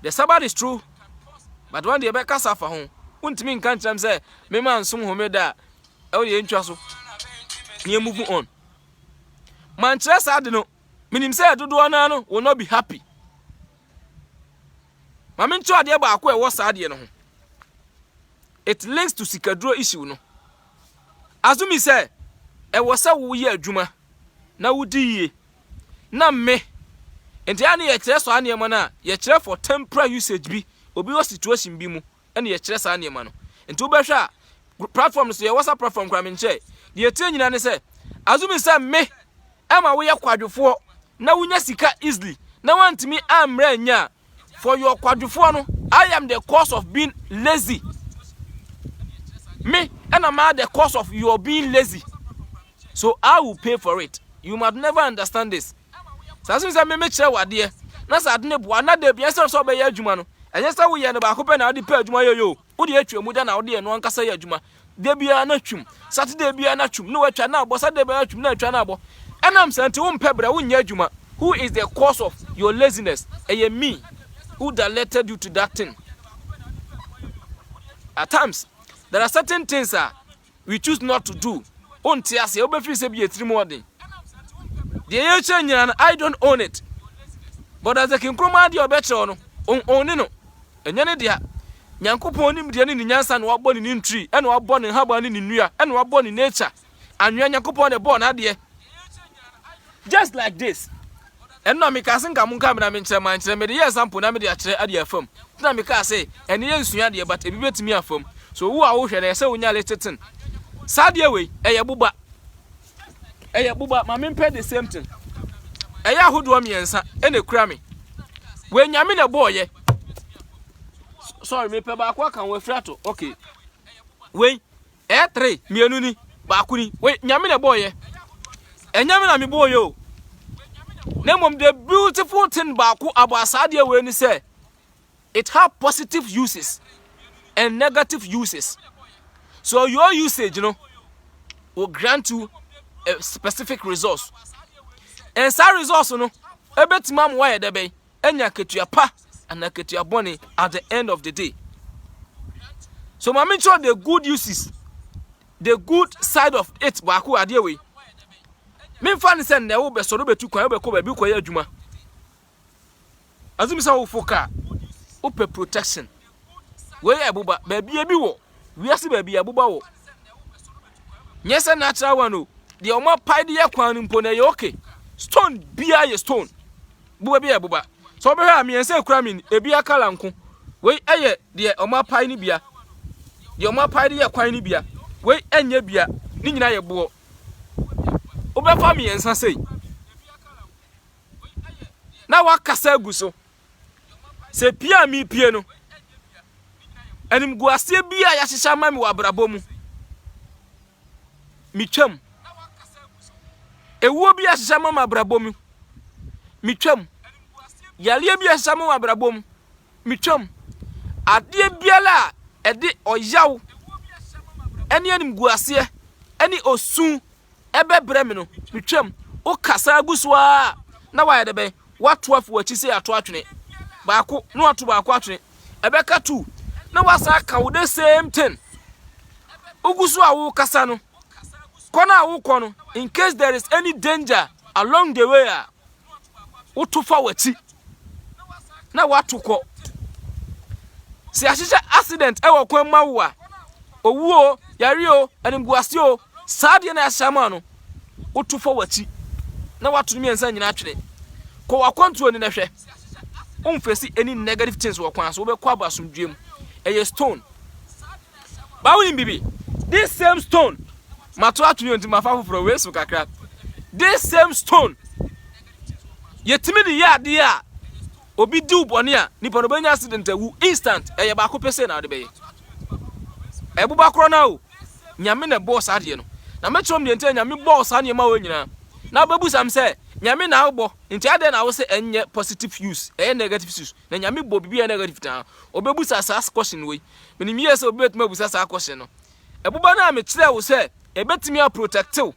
The Sabbath is true, but one day be kasa fa ho untimi nkan cham say me man som homeda e wo ye ntwa so ne move on man kire sad no minim say dodo na no will not be happy. Mama ncho ade ba akwa e wo sad ye no ho it links to sikadro issue no. Azumi say e wo say wo ye adwuma na wo di ye na me enti ane ye kire so ane na ye kire for temporary usage bi obi wo situation bi mu ene ye kire sa ane no enti wo be hwa platform so ye WhatsApp platform kwa me nche ye tie nyina ne say azumi say me ema wo ye kwadwofo na wo nya sika easily na wantimi amra nya for your kwadwofo no. I am the cause of being lazy. Me and I'm the cause of your being lazy, so I will pay for it. You must never understand this. So as I me kire wade na sa ade ne bo na da bia so be ya adwuma no enye sa wo ye ne ba ko pe na ade pa adwuma yo wo de atwa mu da na wo de no ankasa ya adwuma de bia na twum Saturday bia na twum no atwa na abo Saturday bia twum na atwa na abo enam sante wo mpe bra wo nya adwuma. Who is the cause of your laziness? Me who directed you to that thing. At times there are certain things we choose not to do. Unti ase obefiri se bi etiri modern. The yenyan I don't own it. But as a kinkroma de obeche no, own no. Enye ne dia. Nyankopon onim de ne nyansa na wabɔ ne ntri, ene wabɔ ne haba ne nnua, ene wabɔ ne nature. Anwa Nyankopon de bɔ na de. Just like this. Eno me ka senka munka me na me nkyere man kyere me de example na me de akyere ade afam. Na me ka say ene ye nsua de but ebi betimi afam. So wo a wo hwɛ na say wo nya leteten. Sadie we eye buba. Eye buba ma me pay the same thing. Eye ahodo miensa ene kura me. We nyame na boye. Sorry me pay ba kwa kan we frato. Okay. We 3 mienu ni ba kuni. We nyame na boye. Enyame na me boye o. Name the beautiful thing about Sadie when he say it have positive uses and negative uses. So your usage, will grant you a specific resource. And that resource, a bit mam wire the bay, and ya get your pa and ya get your bonnie at the end of the day. So my mention the good uses, the good side of it. Baku adeɛ we. Me fan send na wo be so be tu kwan be ko ba bi ko ya adwuma. Azumi sa wo foka. Wo pe protection. We abuba ba bi wo. We ase ba bi abuba wo. Nyesa natural one o. The omo pai de yakwan mpo na ye okay. Stone bia ye stone. Buba bia buba. So be ha me ense kura me ebi akala nko. We eye de omo pai ni bia. De omo pai de yakwan ni bia. We enye bia. Ni nyina ye bo. Obefa me ensa sei. Na wakasa agu so. Se pia mi pie no. Enim guasie bia ya hihya ma me wa abrabom. Mi twam. Ewuo bi ahihya ma abrabom. Mi twam. Yale bi ahihya ma abrabom. Mi twam. Ade biala ede oyaw. Ene enim guasie, ene osun ebe breme no. Mi twam. O kasa aguso a na wa yede be. Watu afu wachi se ato atwene. Baako no ato baako atwene. Ebe ka tu. Na wasa ka wo the same thing. Uguso a wo kasa no. Kona wo kono in case there is any danger along the way wo to fa wachi. Na watu ko. Si ahihya accident e wo kwan ma wo a. Owuo, yare o, animguase o, saade na ahama no. Wo to fa wachi. Na watu mi ensa nyina atwene. Ko wakwantu ni na hwe. Umfesi any negative things wakwan so be kwa basumdwem. Eye stone. Bawo bibi. This same stone. Mato atuni onti mafa foforo we so kakra. This same stone. Yetimi de ya de a obi di ubone a nipa no banya accident awu instant eye ba ko pese na de be. Ebuba kro na o. Nyame na boss ade no. Na metrom de ente nyame boss ane ma wo nyina. Na babu sam se nyame na agbo nti ade na wo se enye positive use negative use na nyame bo bibia negative ta obebu sa question we menim yes obetuma bu sa question no ebuba na me kire wo se ebetimi a protective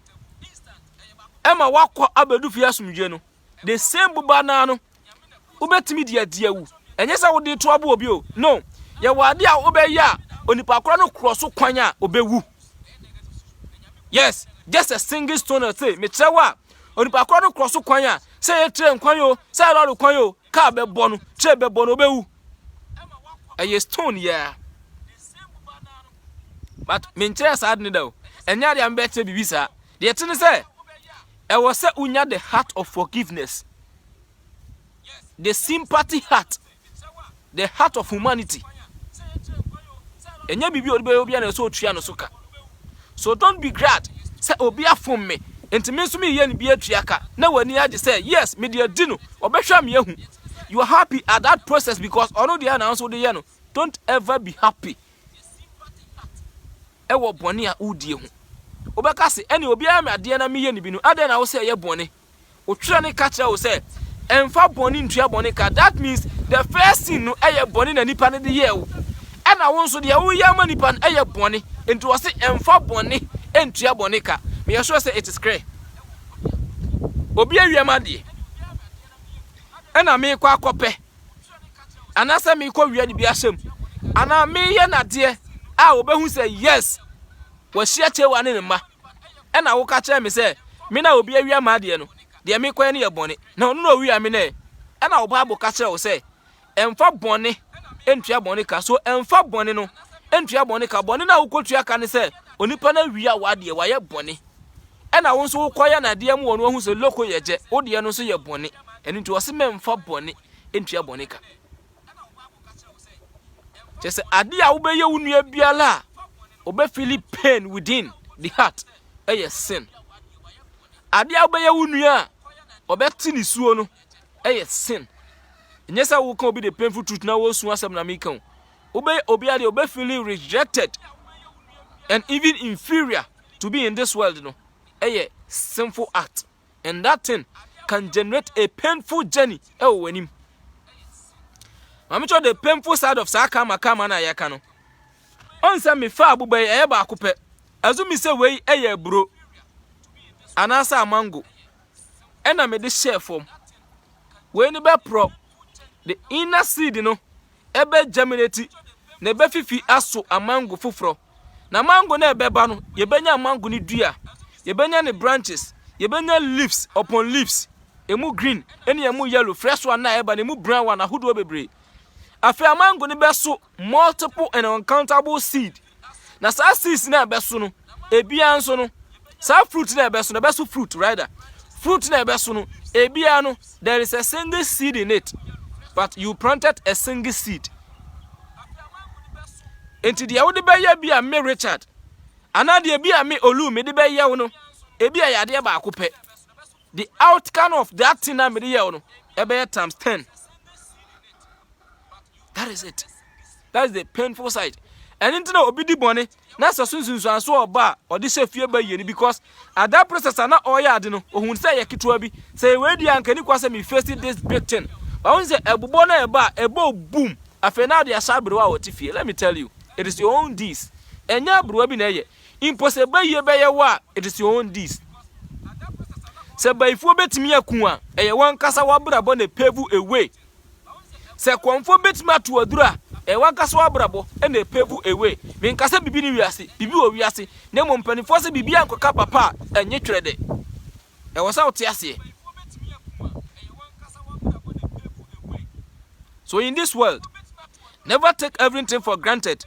ema wakọ abedu fi asumdwe no the same buba na no obetimi dia wu enye sa wo de to abo obi o no ye wade a obeya onipa kro no cross kwan a obewu yes just a single stone say me kire wa onipa kro no cross kwan a say train kwan yo say lord kwan yo ka be bo no tre be bo no obewu eye stone yeah but me kire sa adne da o enya dia mbete bibisa de tene say e was say unya the heart of forgiveness, the sympathy heart, the heart of humanity. Enya bibi obi na so tua no soka. So don't be glad say obi afom me enti me so me ye ne bi atua ka na wani age say yes me de di no obehwa me ahu. You are happy at that process because ono de na so de ye no. Don't ever be happy e wo bone a udie hu. Obeka se ene obi a me ade na me ye ne bi no ade na wo say ye bone o twere ne ka kire wo say emfa bone ntua bone ka. That means the first thing no eye bone na nipa ne de ye wo ena wo nso de wo ya ma nipa eye bone enti wo say emfa bone entua bone ka. Me sure say it is clear obi awia ma de ena me kwa akope anasa me kwa wia de bi ahyem ana me ye na de a obehu say yes wa hia chewa ne ma ena wo ka kire me say me na obi awia ma de no de me kwa ne ye bone na ono no wia me na ena wo Bible ka kire wo say emfa bone entua bone ka. So emfa bone no entua bone ka. Bone na wo kotua ka ne say onipa na wia wa de wa ye bone ena wo nso wo koya na de mu wono hu say loko ye je wo de no so ye bone eni nti wo se memfa bone entua bone ka. Just ade a wo be ye wunua biala obe feel pain within the heart sin. Ade a wo be ye wunua obe tini suo no sin. Nyesa wo kan obi the painful truth na wo su asem na me kan obi ade obe feeling rejected and even inferior to be in this world no sinful act, and that thing can generate a painful journey wenim. I'm sure the painful side of saka makama na yaka no onse me fa abuba ba akopɛ azumi se wei bro anasa mango ena me de share form we ni be pro the inner seed no ebe germinate na be fifi aso amango foforo na mango na ebeba no ye benya mango ni dua ye benya ne branches ye benya leaves upon leaves emu green eni emu yellow fresh one na eba na emu brown one ahodo bebre afi amango ni beso multiple and uncountable seed na sa seeds na beso no ebia nso no sa fruit na beso fruit rather fruit na beso no ebia no there is a single seed in it but you planted a single seed. Enti dia wo de be ya bia me Richard ana de bia me Olu me de be ya wo no e bia ya de ba akopɛ the outcome of that thing na me de ya wo no e be times 10. That is it. That is the painful side. And into na obi di bone na sasunsunsu anso oba o de se fie ba yeni because at that process na oya ade no ohun say ye kitwa bi say we di anka ni kwase me facing this big thing but when say ebubo na ebo boom afa na de asabere wa wotifie. Let me tell you, it is your own deeds. Enya bro bi na ye impossible ye be ye wa, it is your own deeds. Se baifo betimi akun a eye wan kasa wa brabo na pave away. Se konfo betimi atu adura e wan kasa wa brabo e na pave away. Me nkasa bibi ni wiase bibi o wiase na mo mpanifo se bibi ankoka papa enye twede e wosa wote ase. So in this world, never take everything for granted.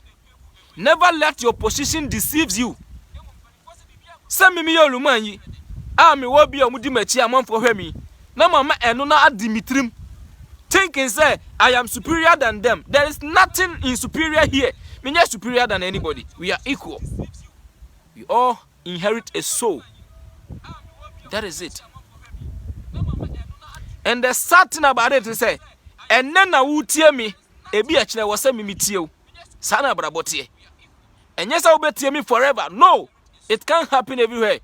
Never let your position deceive you. Send me OluMan yi. Me wo bia omudi machi amanfo hwe mi. Na mama eno na adimitrim. Thinking say I am superior than them. There is nothing in superior here. Me not superior than anybody. We are equal. We all inherit a soul. That is it. And the sad thing about it is say and then na wutie me ebi a kire wo se me tie o sana brabotie enye sa obetie me forever. No, it can't happen everywhere.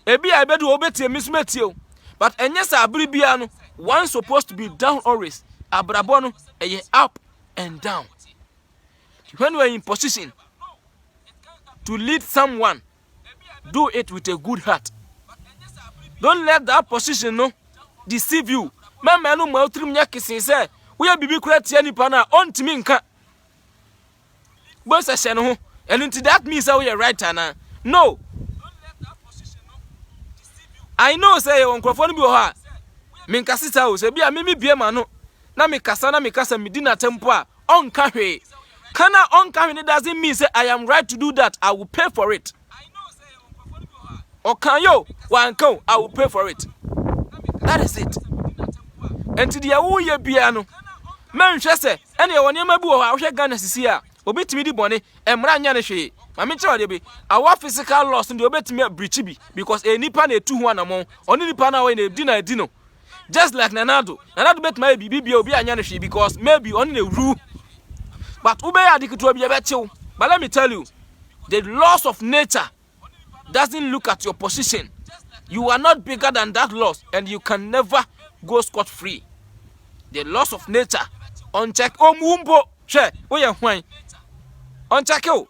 Ebi a bedu obetie me sumetie o but enye sa abiri bia no one supposed to be down always. Abrabo no eye up and down. When we are in position to lead someone, do it with a good heart. Don't let that position no deceive you. Mama no ma otrim nya kisin say we bibi kura tie nipa na ontimi nka bo se hye no ho enu nti that means that we are right ana. No, I know say on crofo no bi ho a me nkase ta o se bia me bie ma no na me kasa me di na tempo a onka hwe kana onka hwe doesn't mean say I am right to do that. I will pay for it. Okan yo wanko I will pay for it. That is it. Enti dia wo ye bia no menhwe se ene woni ma bi wo ha wo hwe Ghana sisi a obetimi di bone emra nya ne hwe ma me kire bi our physical loss ndi obetimi breach bi because enipa na etu ho anamon oni nipa na we na di na di no just like Nanado betimi bibi bia obi anya ne hwe because maybe oni na ru but ube ya dikito bi ebechew. But let me tell you, the laws of nature doesn't look at your position. You are not bigger than that loss and you can never go scot free. The laws of nature uncheck omumbo she oye hwan uncheck you.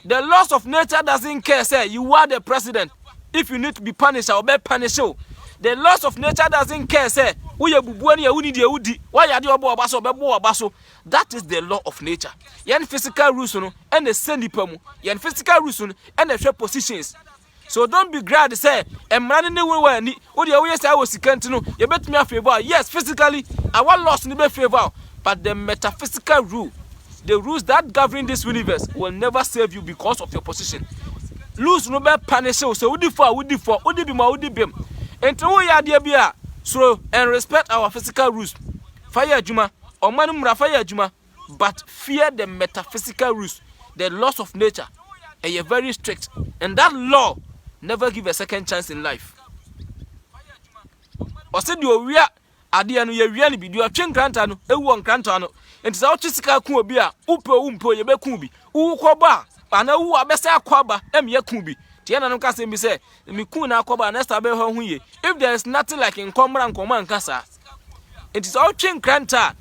The laws of nature doesn't care say you are the president. If you need to be punished I will be punished you. The laws of nature doesn't care say oye bubu ani uni de udi why ade obo obaso obebo obaso. That is the law of nature. Yen physical rules no and the sendipa mu yen physical rules no and the positions. So don't be glad to say emrani ne we ni wo de we say I was sikant no you betumi afavor. Yes, physically our laws ni be favor but the metaphysical rule, the rules that govern this universe will never save you because of your position. Lose no be punish you. So udi bi ma udi bim enti wo ya de bia so and respect our physical rules. Fire juma or manu mra fire juma but fear the metaphysical rules, the laws of nature. And you're very strict and that law never give a second chance in life. Or said you we are adianu ye wiani bi du atwen kranta no ewu kranta no enti sa otwisika ku obi a umpo ye beku bi ukoba ana wu abesa akwaba em ye ku bi tie na no ka se mi se mi ku na akwaba na sta be ho hu ye. If there is nothing like nkomra nkasa enti sa otwen kranta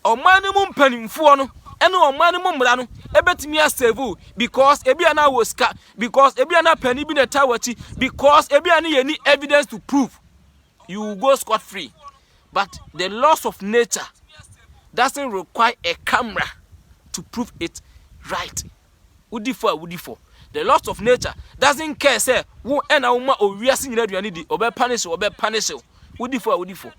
omani mu mpanimfo no ene omani mu mra no ebetimi asevu because ebiana was because ebiana pani bi na tawachi because ebiana ye ni evidence to prove you will go scot free. But the laws of nature doesn't require a camera to prove it right. Woody for. The laws of nature doesn't care, say, who and a woman or we are seeing that you need or be punished or be punished. Woody for.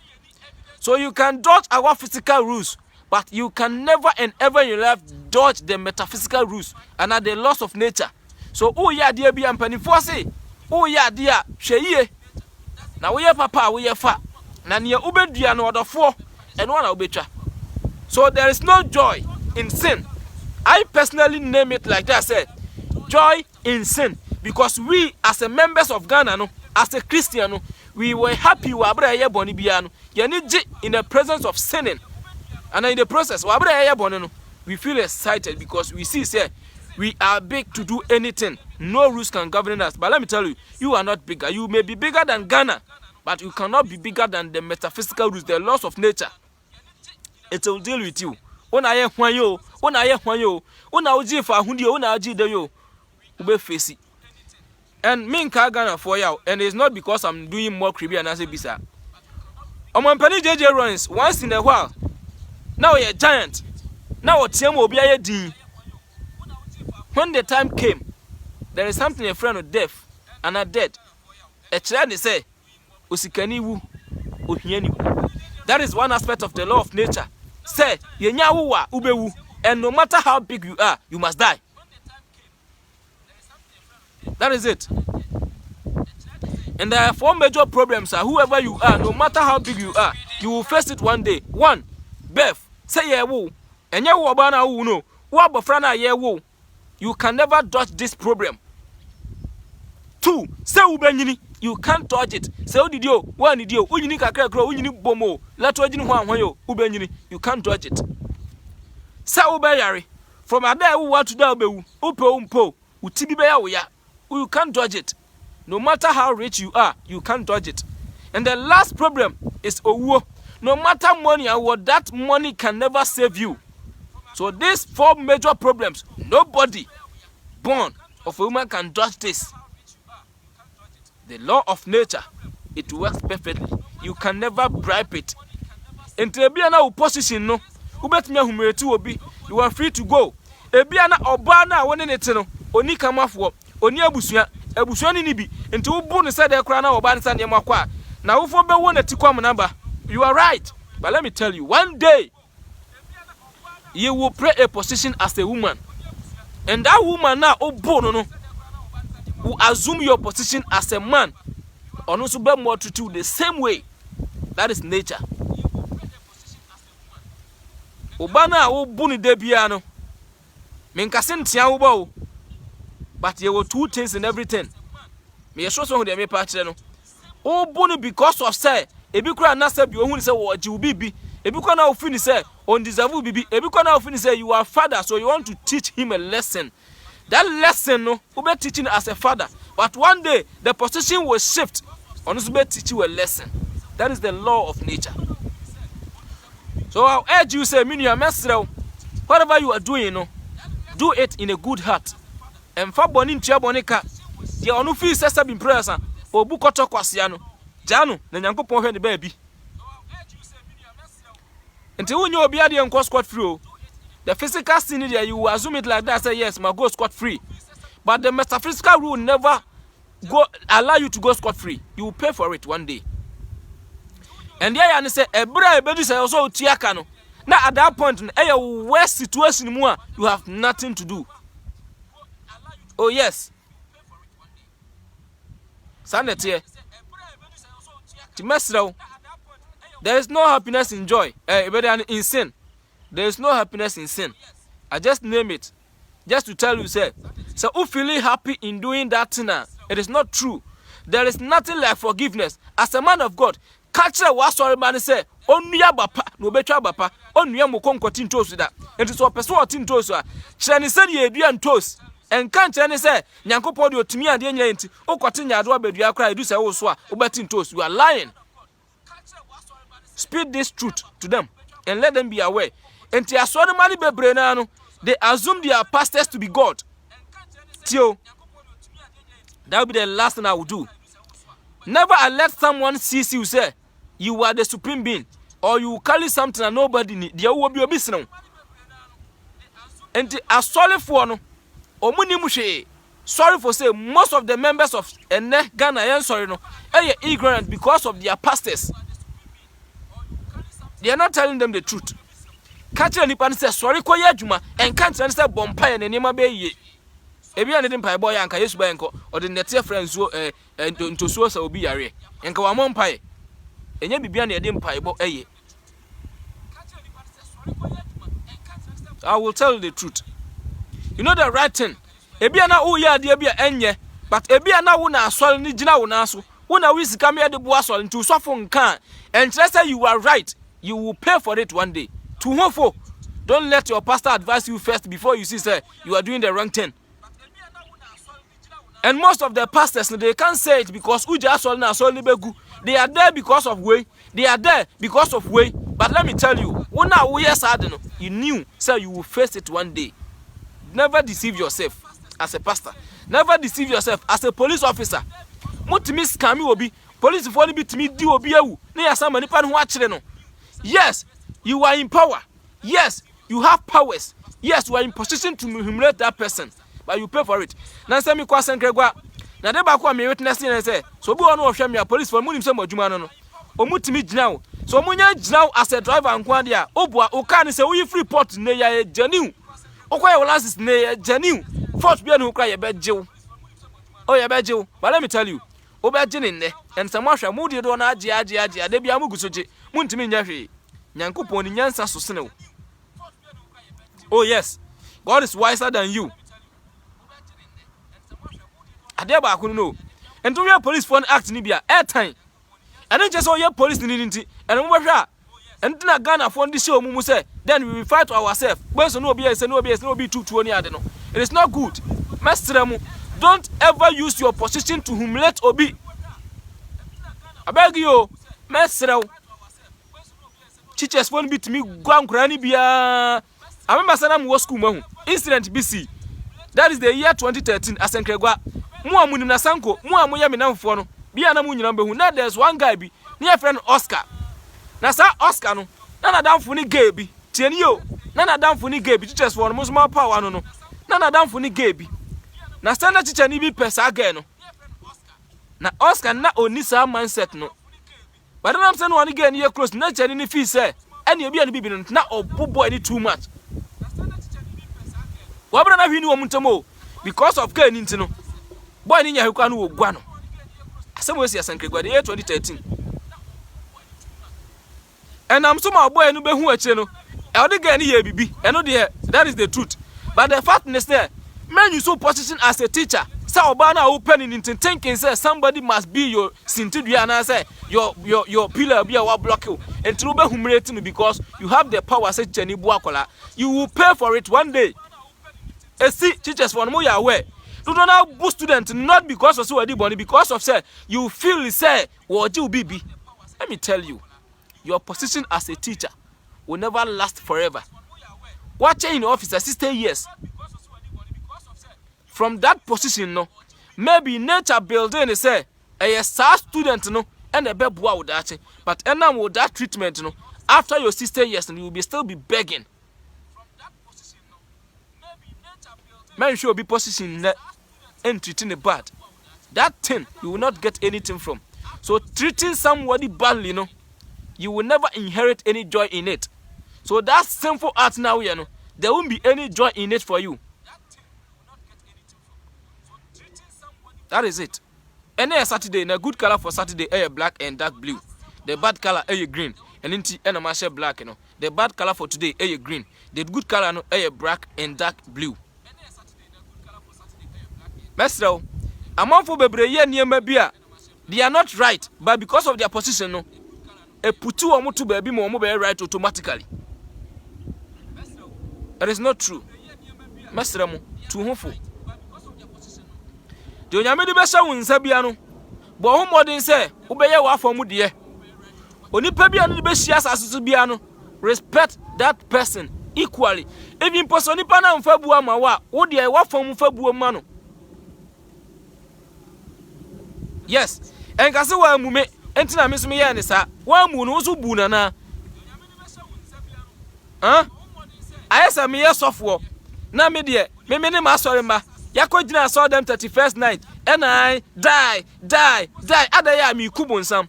So you can dodge our physical rules, but you can never and ever in your life dodge the metaphysical rules and are the laws of nature. So, oh, yeah, dear, be and penny for say, oh, yeah, dear, she now we are papa, we are fat. Now near Ubedia no other four and one obetra. So there is no joy in sin. I personally name it like that, said joy in sin, because we as a members of Ghana, no, as a Christian, no, we were happy we are born in the presence of sinning, and in the process we feel excited because we see, say, we are big to do anything. No rules can govern us. But let me tell you, you are not bigger. You may be bigger than Ghana, but you cannot be bigger than the metaphysical rules, the laws of nature. It will deal with you. Una ye hwanyo, una uji fa hundio, una uji de yo. Ube face it. And me in Ghana for you, and it's not because I'm doing more creepy and as a bisa. Omampani JJ runs once in a while. Now you're a giant. Now what team will be a D. When the time came, there is something a friend of death and are dead. A child they say, Usikani wu, uhieni. That is one aspect of the law of nature. Say, yenyawu wa ubewu, and no matter how big you are, you must die. That is it. And there are 4 major problems. Whoever you are, no matter how big you are, you will face it one day. 1, birth. Say ye wo, and ye wo bana wu no. Wa bofrana ye wo. You can never dodge this problem. 2, say ubenyini. You can't dodge it. Say odidio, one idio, unyini kakra kro, unyini bomo. Let wajini hwanyo, ubenyini. You can't dodge it. Say ubeyari. From a day who want to die ubewu, umpo, utibibeya uya. You can't dodge it. No matter how rich you are, you can't dodge it. And the last problem is owo. No matter money or what, that money can never save you. So these 4 major problems, nobody born of a woman can dodge this. The law of nature, it works perfectly. You can never bribe it. Entrebiana opposition no, ubetnya humretu obi, you are free to go. Ebiana obana woni netino, oni kamafo, oni abusua, abusua ni bi. Enti ubu ne said ekra na obana sa nyema kwa. Na ufo be wona tikwam number. You are right. But let me tell you, one day you will play a position as a woman. And that woman now no will assume your position as a man. Or also be more to do the same way. That is nature. Obana obuni debiano. Menkasen tia ubo. But there were 2 things in everything. Me show so de me pa kire no. Obuni because of say ebi kura na say bi ohun say wo ji ubibi. Ebi kura na ofini say on deserve bibi. Ebi kura na ofini say you are father, so you want to teach him a lesson. That lesson no, we be teaching as a father. But one day the position will shift. On us be teach you a lesson. That is the law of nature. So I'll urge you say, whatever you are doing, no, do it in a good heart. And for bonin tia bonika, the onufi sesa bin prayers or bukoto kwasiano. Janu, na nyankopon hwe ne baby. Until when you be at the squat free. The physical sin there, you assume it like that, say yes, my go scot free. But the metaphysical rule never allow you to go scot free. You will pay for it one day. And there you say, Ebra Ebedi say also Tiakano. Now at that point, in a worst situation, you have nothing to do. Oh yes. Sanity. There is no happiness in joy. In sin. There is no happiness in sin. I just name it. Just to tell you, say, so who feeling happy in doing that thing? It is not true. There is nothing like forgiveness. As a man of God, catch what sorry man say, Onuya bapa, no betra bapa, Onuya mukon kotin toast that. And it's what person tin toast. Chani said ye do and toast. And can't Chani say, Nyanko podio to me and the enti, O kotin yadwa bedia cry, do say, oh, swa, Obetin toast. You are lying. Speak this truth to them and let them be aware. And they assume their pastors to be God. Tio, that will be the last thing I will do. Never let someone see you say you are the supreme being, or you will carry something that nobody need. There will be a business. And a sorry for no, Omunimushe. Sorry for say most of the members of Ghana, sorry no, are ignorant because of their pastors. They are not telling them the truth. Catch any pan say sorry kwa yajuma and can't answer bompire and name be ye. Ebi an didn't pie boy and Kayesu Banko or the net friends and to source will be a and Kawamon pie. And ye be an edim pie bo a. I will tell you the truth. You know the right thing. Ebiana o ya de bia enye but ebiana wo na asol ni gina wo na so wo na wisi kamia de bo asol ntu sofo nkan and say you are right, you will pay for it one day. To hofo, don't let your pastor advise you first before you see say you are doing the wrong thing. And most of the pastors they can't say it because uja asol na asol ni begu. They are there because of way. They are there because of way. But let me tell you, when na wo yes adeno, you knew say you will face it one day. Never deceive yourself. As a pastor, never deceive yourself as a police officer. Mutimi scam obi, police for be to me do obi ewu. Na yasa manipa no akire no. Yes, you are in power. Yes, you have powers. Yes, you are in position to humiliate that person, but you pay for it. Na say me kwa senkregwa. Na de ba kwa me witness na say, so obi ono ohwe me police for munim say madwuma no no. Omutimi gina wo. So omunya gina wo as a driver nkwa dia, obua o car ni say we free port na ya genuine. Okoye license na ya genuine. First be no cry yebejew. Oh yebejew. But let me tell you, obeje ne and some hwa mudi do na age de bia mugusoje. Muntimi nya hwe. Nyankopon ni nyansa so sene wo. Oh yes. God is wiser than you. Ade ba akunu no. Ento we police phone act ni bia airtime. Ene je so ye police ni nti. Ene mo hwa. Enti na Ghana phone di show mu say then we will fight ourselves. When so no be say no be tutu oni ade no. It is not good. Master, don't ever use your position to humiliate Obi. I beg you, Master. Teachers won't beat me. Go and granny bia. I remember Sanam was school. Incident BC. That is the year 2013. As Nkregwa. Mua muni na sanko. Mua muya mi namfono. Bia na muni nambe hu. Now there's one guy be near friend Oscar. Na sa Oscar no. Na na damfo ni gay bi. Tieni yo. Na na damfo ni gay bi. Teachers for no small power no. Na na damfo ni gay bi. Na standard teacher ni bi pesa again no. Na Oscar na oni sa mindset no. But I'm saying one again here close na teacher ni fee say any obi an bibi no na obobo any too much. Wabra na hwini wo mutamo because of gay ni ntino. Boy ni nya hekwa no ogwa no. Asem we si asankregwa the year 2013. And I'm so my boy no be hu ache no. E odi gay ni ye bibi. Eno de that is the truth. But the fact is there, man, you so position as a teacher. Say obana opening into thinking say somebody must be your sintidua and say your pillar be a block you and to be humiliating because you have the power say Jenny Buakola. You will pay for it one day. See teachers for more aware. Do not boost students not because of so body because of say you feel say what you be. Let me tell you, your position as a teacher will never last forever. Watching in office 60 years. From that position, no, maybe nature building is say a star student, no, and a beboa with that, but and with that treatment, no, after your 60 years, and you will still be begging. Man should be position and treating the bad. That thing you will not get anything from. So treating somebody badly, no, you will never inherit any joy in it. So that sinful act now, you know, there won't be any joy in it for you. That is it. Any Saturday, a good color for Saturday, a black and dark blue. The bad color, a green. And into a marshal black, you know. The bad color for today, a green. The good color, no, a black and dark blue. Master, among for bebre near Mabia, they are not right, but because of their position, no, a putu or mutu baby more right automatically. That is not true. Master, too hopeful. The Yamedi Bessa win Sabiano. But who more than say, Obey wa for Mudie. Only Pebian Bessias as Subiano. Respect that person equally. Even Posonipana and Fabua Mawa, would ye wa from Fabua Mano? Yes, and Casawa Mume, Entina Miss Mianisa, one moon also Bunana. Huh? I asked a mere software. na me de me ne ma sorry ma yakọ gina saw them 31st night and I die adaya mi kubonsam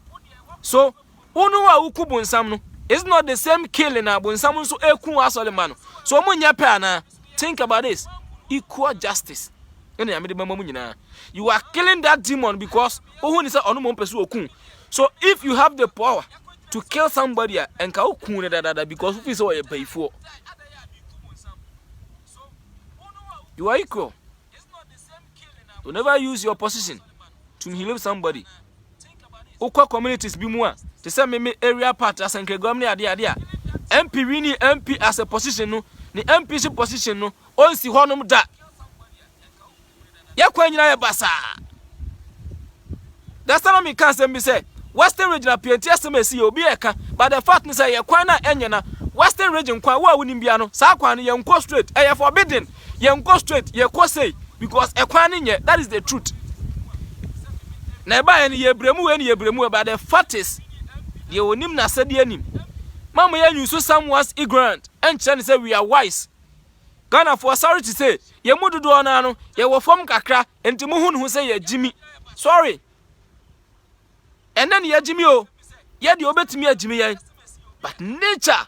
so unu wa ukubonsam no it's not the same killing abonsam so eku asole ma no so omunya pe na think about this equal justice ene ya me de mama nyina you are killing that demon because who ni say onu mo pesu okun so if you have the power to kill somebody and ka okun ne dada because you feel so you pay for you are equal. You never use your position to heal somebody. Ukwa communities be more. To say me area part as nke government ade MP wini MP as a position no. Ni MP position no. Onsi honom da. Yakwa nyina ye basa. That's why me can say me say Western region PNT SMS obi eka but the fact is say yakwa na enye na Western region kwa wa woni bia no sa kwa no ye nko straight e forbidden ye nko straight ye ko say because ekwane that is the truth. Na ba yen ye bremu but the fact is ye onim na sade anim. Mama ye use someone's ignorant and chen say we are wise. Ghana for sorry to say ye mududo na no ye wo fom kakra enti mu hu say ye jimi. Sorry. And then ye jimi o. Ye de obetimi ajimi ye. But nature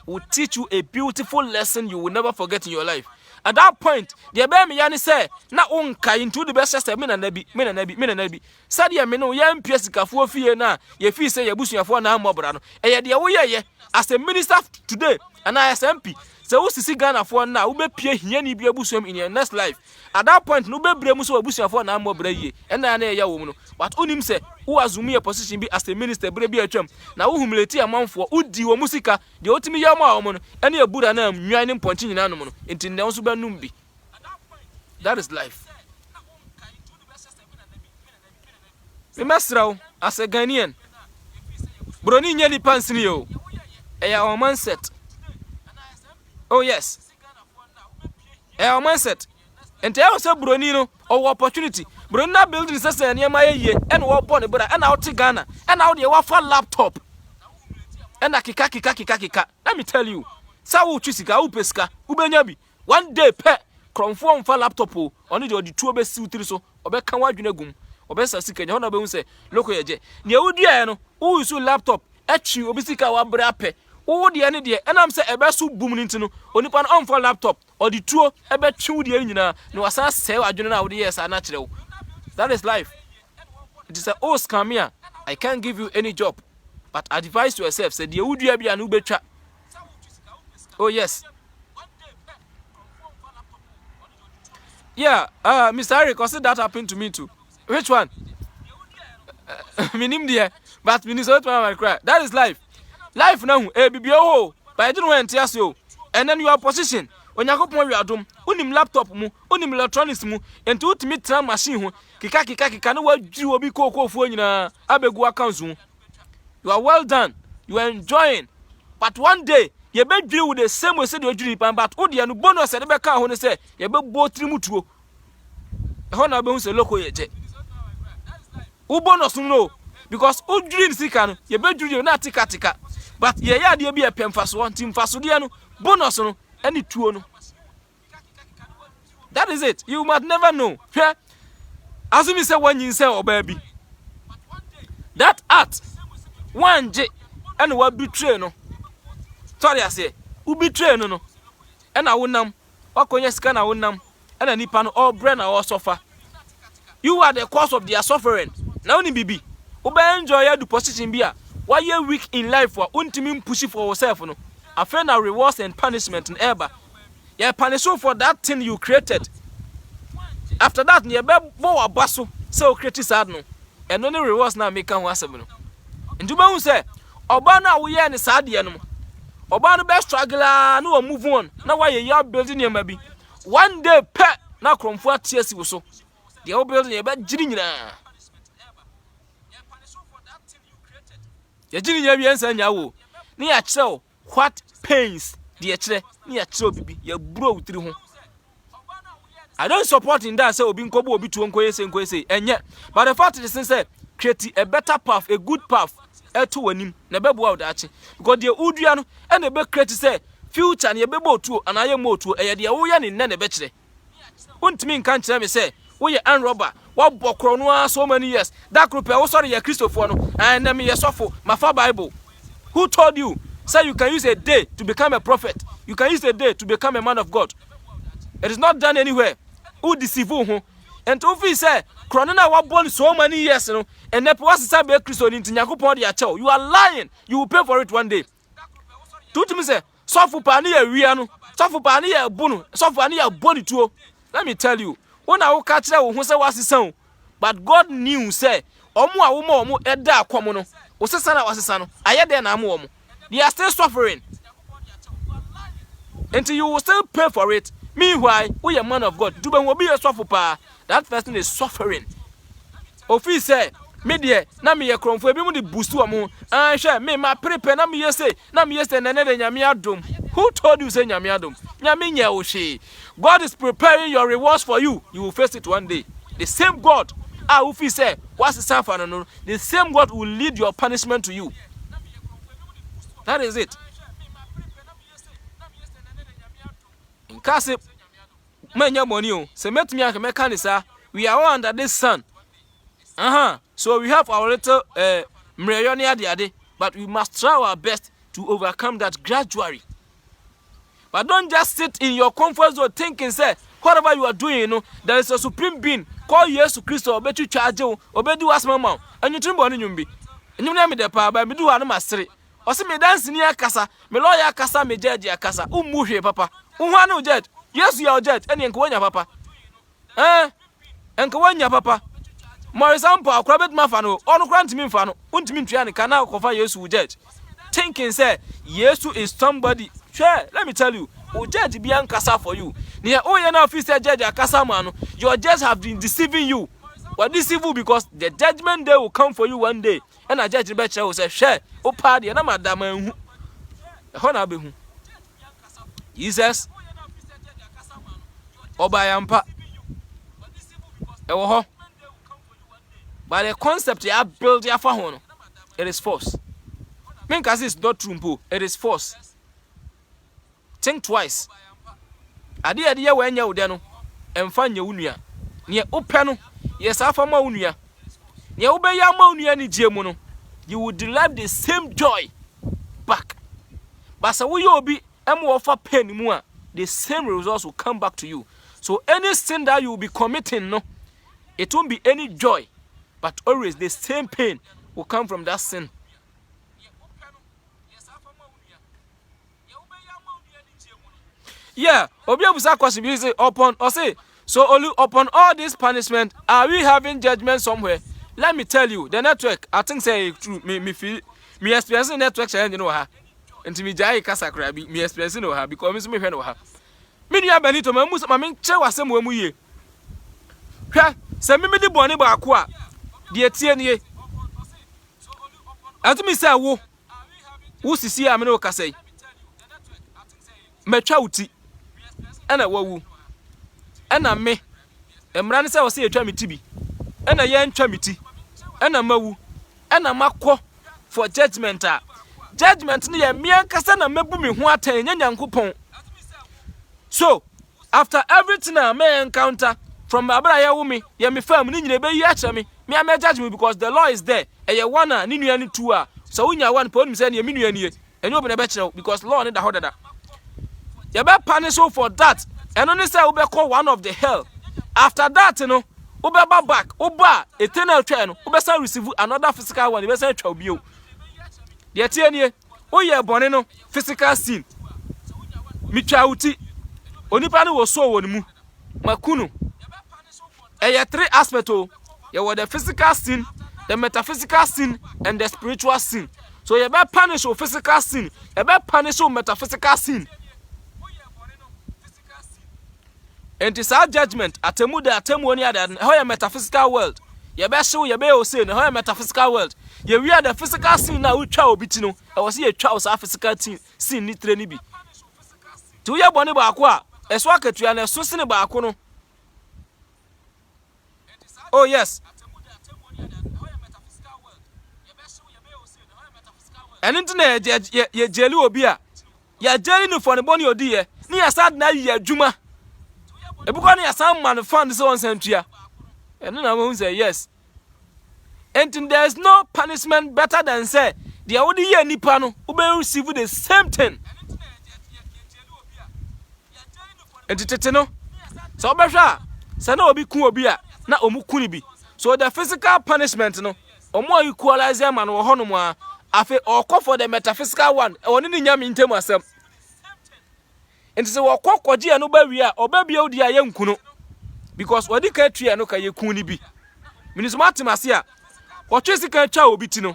will teach you a beautiful lesson you will never forget in your life. At that point, the baby yani say, na unka into the best system, mina nabi. Sadia me no yan PS kafu fie na, ye fee say ye busu yafo na mobrano. E ye de wo ye as a minister today, and as MP. So we see Ghana for now, we be pie hia ni bia busu in your next life. At that point, no be bremu so busu yafo na mobra ye. And na ya wo no. But unim say, who assume a position be as a minister bre bi atwam. Na wo humility amanfo, udi wo musika, de otimi yama wo no. Ene e bura na nwan ni ponchi nyina no no. Enti ne nso be num bi. That is life. Remember, as a Ghanaian, Broni nyeli pansini yo. Eya our mindset. Oh yes. Eya our mindset. Ente ya say Broni no or opportunity. Broni na building say niyama ye and wo born brother and out Ghana and out the wafa laptop. And akika. Let me tell you. Sa wo twisika wo pesika, ubenya bi. One day pe Confirm for laptop o oni de two be si utiri so obeka wadwene gum obesa sika nya hona be hu se loko yeje ne wudua no wo use laptop atwi obisika wa bra pe wo de ne de enam se ebe so bum ni ntino onipa no on for laptop or the two ebe twi de nyina ne wasa se wadwene na wo de yes na kire wo. That is life. It is a oh scam here. I can't give you any job, but advise yourself say de wudua bia no betwa. Oh yes. Yeah, Mr. Eric, I said that happened to me too. Which one? Minim there, but Minnesota cry. That is life. Life now, BBO, but I didn't want to ask you. And then your position. When you go to your room, unim laptop mu, unim electronics mu, and to ultimate tram machine, kika no what you will be cocoa for you na abegu accounts. You are well done. You are enjoying. But one day, you be deal with the same way said you do but odi anu bonus e be ka ho ne say you be bo trimutuo e ho na be hu say loko yeje u bonus no because u duri sika no you be duri na tika but ye ya de bi e pemfaso ntimfaso de no bonus no ani tuo no. That is it. You must never know. Asumi say one yin say oba that art one je and wa betray no. Sorry I say, who betray no. And I wonam, wakonya sika na wonam, and a nipa no all brain or suffer. You are the cause of their suffering. Now ni bibi. Ube enjoy the position bia. Why you weak in life for ultimate push for yourself no. I find our rewards and punishment in ever. You punish for that thing you created. After that, you be bo abaso so create sad no. And only rewards now make am wasem no. And you be say, oba na wo ye ni sad ye no. Oba no be struggle no move on. Na why you building your maybe. One day pet na kromfo atiasi wo so. The old building you be giri nyina. Ya giri nya wi ansa nya wo. Ni ya kire what pains the kire ni ya kire bibi ya bro wutiri ho. I don't support in that say obi nkobo obi tuo nkoyese enye. But the fact is say create a better path, a good path. To wanim na bebo out achi because the udua no and the be create say future ne yebebo tuo anaye mo tuo eye de wo ya ne nne ne be kire untimi nka kire me say wo ye an robber wo bokro no so many years that group wo sorry ye Christopher no and na me ye sofo mafa Bible. Who told you say you can use a day to become a prophet? You can use a day to become a man of God. It is not done anywhere. Who deceive who? And if he say Kronana was born so many years, and that was the be Christian in Yakupon dia chow. You are lying. You will pay for it one day. To me say, Sofu pani e wiano, Sofu pani e bunu, Sofu pani e body too. Let me tell you, when I will catch that who say was his son, but God knew say, Omu a womo eda kwamono, Osesana was his son. I had then amu. They are still suffering. Until you will still pay for it. Meanwhile, we are man of God. Do will be a suffer. That person is suffering. Ofi say, me dear, na me ye krom fo ebi mu de boostu amu. An hwe me ma prepare na me say na ne de nyame adom. Who told you say nyame adom? Nyame nya wo hwe. God is preparing your rewards for you. You will face it one day. The same God, ofi say, what's the suffer no? The same God will lead your punishment to you. That is it. In case many money, so met me and mechanism. We are all under this sun. So we have our little millionaire, but we must try our best to overcome that gradually. But don't just sit in your comfort zone thinking, say, whatever you are doing, there is a supreme being. Call Jesus Christ or bet you charge you, or bet you ask mama, and you tremble on you be. And you name me the power, but me do an mastery. Or see me dance near Casa, me lawyer Casa, me judge ya Casa, muhe papa. No judge. Yes, you are judge, and Yankawanya papa. Yankawanya papa. For example, a crabet mafano, on grant me fano, won't mean Triani can now cover Yesu judge. Thinking, say, Yesu is somebody. Sure, let me tell you, who judge Bian Casa for you. Near Oyana officer judge a Casamano, your judge have been deceiving you. But deceive you because the judgment day will come for you one day. And a judge betcha will say, share, oh party, and I'm a damn. Honabe. Jesus. Obayampa. But the concept you have built here for one, it is false. Because it's not true, it is false. Think twice. Idea when you deno and find your unia. Near Opano, yes, Alpha Maunia. Near Obaya Maunia ni Gemono. You will derive the same joy back. But so will you be and more for penny more. The same results will come back to you. So any sin that you will be committing, no, it won't be any joy, but always the same pain will come from that sin. Yeah, upon or say so upon all this punishment, are we having judgment somewhere? Let me tell you, the network, I think say true, me feel me experiencing network change, you know her. And to me jai kasa krabi, me experiencing no her because me no her. Me dia Benito mamu ma me che wasem wa mu ye. Hwa, se me di bone ba ko a de tie ne. Atumi say wo sisi a me no kasai. Metwa uti. Ena wawu. Ena me. Emra ne say wo say etwa me ti bi. Ena ye ntwa me ti. Ena mawu. Ena makọ for judgment a. Judgment ne ye me ankasa na mebu me ho atan nya Nyankopon. So, after everything I may encounter from my brother Yawumi, ya me family ni be yacha me may judge me because the law is there. E ya one ni nua ni two a. So unya one po say na me nua ni e. Enyo be na be kire because law ni da hodada. Ya be punish you for that. And only say we be call one of the hell. After that, you know, we be back, oba eternal try no, we be say receive another physical one, we be say twa bio. De tie ni e, o ye bone no physical sin. Mi twa uti onipa no wo so wo mu makunu three aspects o you were the physical sin, the metaphysical sin and the spiritual sin. So you be punish your physical sin, you be punish your metaphysical sin. And it's our judgment atemu da atemu oni ada how your metaphysical world you be show you be o say how your metaphysical world you we are the physical sin na we twa obi ti no e was say twa o physical sin ni tre ni bi tu ye bone ba akwa eso akatua na so sine ba ako no. Oh yes. And into ye jeli obi a ya jeli no for the boni odi ye ni ya sad na ye adwuma ebuko ni ya sam man fund so on sentua eno na we say yes. And there is no punishment better than say the odi ye nipa no we receive the same thing. And tete no so obehwa say na obi ku obi a na omuku ni bi. So the physical punishment no omo equalize man wo hono mo a afi okọ for the metaphysical one oni ni nyame ntem asem. And say wo kokọje eno ba wi a obabia odi a ye nkuno because wadi ka tria no ka ye ku ni bi. Miniso matemase a Otwesi kan twa obi ti no.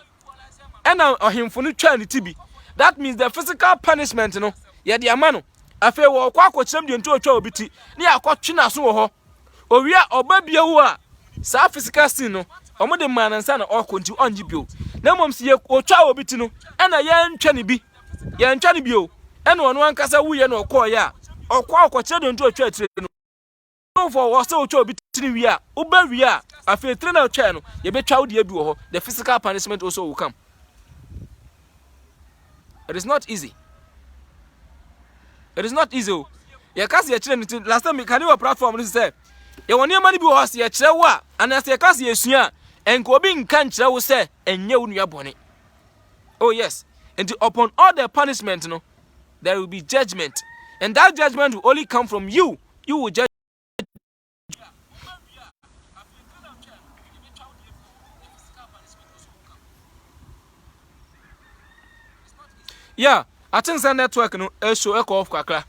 Ena ohemfo no twa ni ti bi. That means the physical punishment no ye de ama no. Afa wo kwa akokyerem de ntu otwa obi ti. Ni akotwe na so wo ho. Owia oba bia wu a sa physical sin no. Omo de man nsa na okonti onji bio. Na mom si ye otwa obi ti no. Ena ye ntwa ni bi. Ye ntwa ni bio. Ena ono ankasa wu ye na okoye a. Okwa akokyerem de ntu otwa atire no. For was so to be tini we are uber we are a fair trainer channel ye be child ye do the physical punishment also will come. It is not easy. It is not easy. Ye kasi ye children last time can you platform this say ye won money bi was ye kire wo a and as ye kasi ye sua enko obi nka nkire wo say enye wo nua bone. Oh yes, and upon all the punishment no there will be judgment, and that judgment will only come from you. You will judge. Yeah, I think that network no show echo off kakra.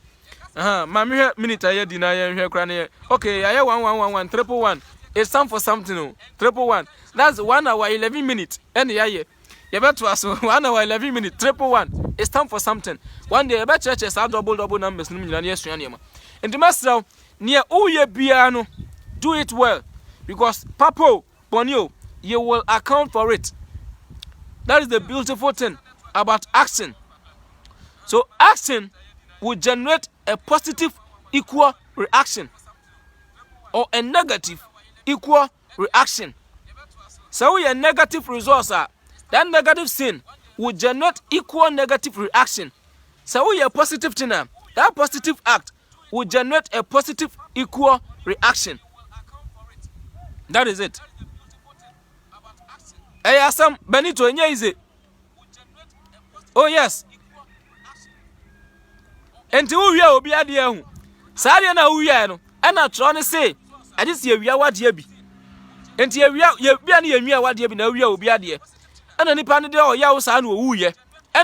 Mami here minute aye di na ye hwe kra na. Okay, aye 1111 111. It's time for something no. 111. That's 1 hour 11 minutes. Any aye. You better ask 1 hour 11 minutes 111. It's time for something. One day you better church say double numbers no nyina na yesua ne ma. Enti masraw near uye bia no do it well because papo bonio you will account for it. That is the beautiful thing about action. So action will generate a positive equal reaction or a negative equal reaction. So we a negative results are that negative sin will generate equal negative reaction. So we a positive thing that positive act will generate a positive equal reaction. That is it. Some Benito easy. Oh yes. Enti wo wia obi ade ahu saa de na wo wia no na tro ne se ade se wia wade bi enti ye bia ne ye wade bi na wia obi ade na nipa ne de o ya wo saa na wo wuye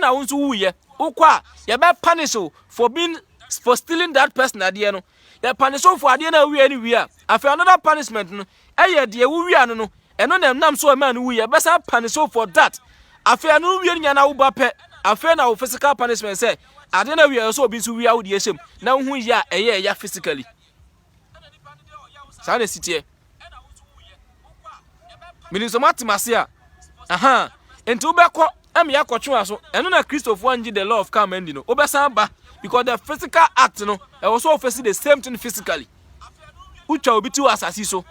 na wo nso wuye ukwa ye be punish for stealing that person ade no ye punish for ade na wia ni wia afi another punishment no ye de wo wia no eno na nam so ma no wuye be sa punish for that afi anu wia nya na wo ba pe afi na wo physical punishment say ade na we so obi so we awudi esem na hu ya eye ya physically sa na sitie miniso matimase a enti ubekọ am ya kwotwe aso eno na Christopher anji the law of karma end no obesan ba because the physical act no e was so face the same thing physically ucha obi ti asasi so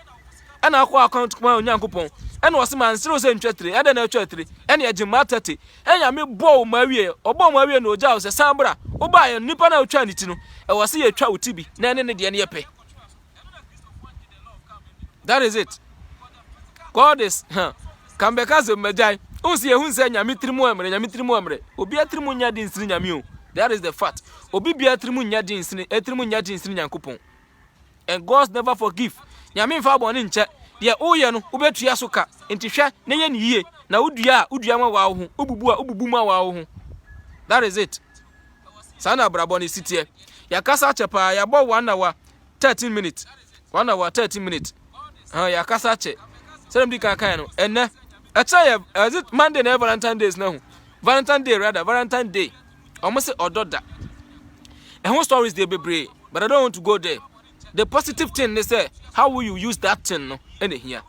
ena akọ account kuma onyankopon ena wose man siro se ntwetire ede na ntwetire ena ejima 30 enya me bo ma wie obo ma wie na oja o se sambra oba ye nipa na otwa niti no e wose ye twa oti bi na ene ne de ne yepe. That is it. God is kambekaze mejai unsi ehun se nyame trimu amre obi atrimu nya din siri nyame o. That is the fact. Obi bia atrimu nya din siri nyankopon. And God never forgive. Nyame mfa bone nche de oye no obetua so ka enti hwe na ye ne yie na udua ma wa wo ho obubu ma wa wo ho. That is it. Sana brabo ne sitie ya kasa chepa ya bo 1 hour 13 minutes 1 hour 13 minutes ya kasa che selem di kan no enne acha is it Monday na Valentine days na ho Valentine day rather Valentine day almost ododa and whole stories they be brave but I don't want to go there. The positive thing they say, how will you use that thing no in here?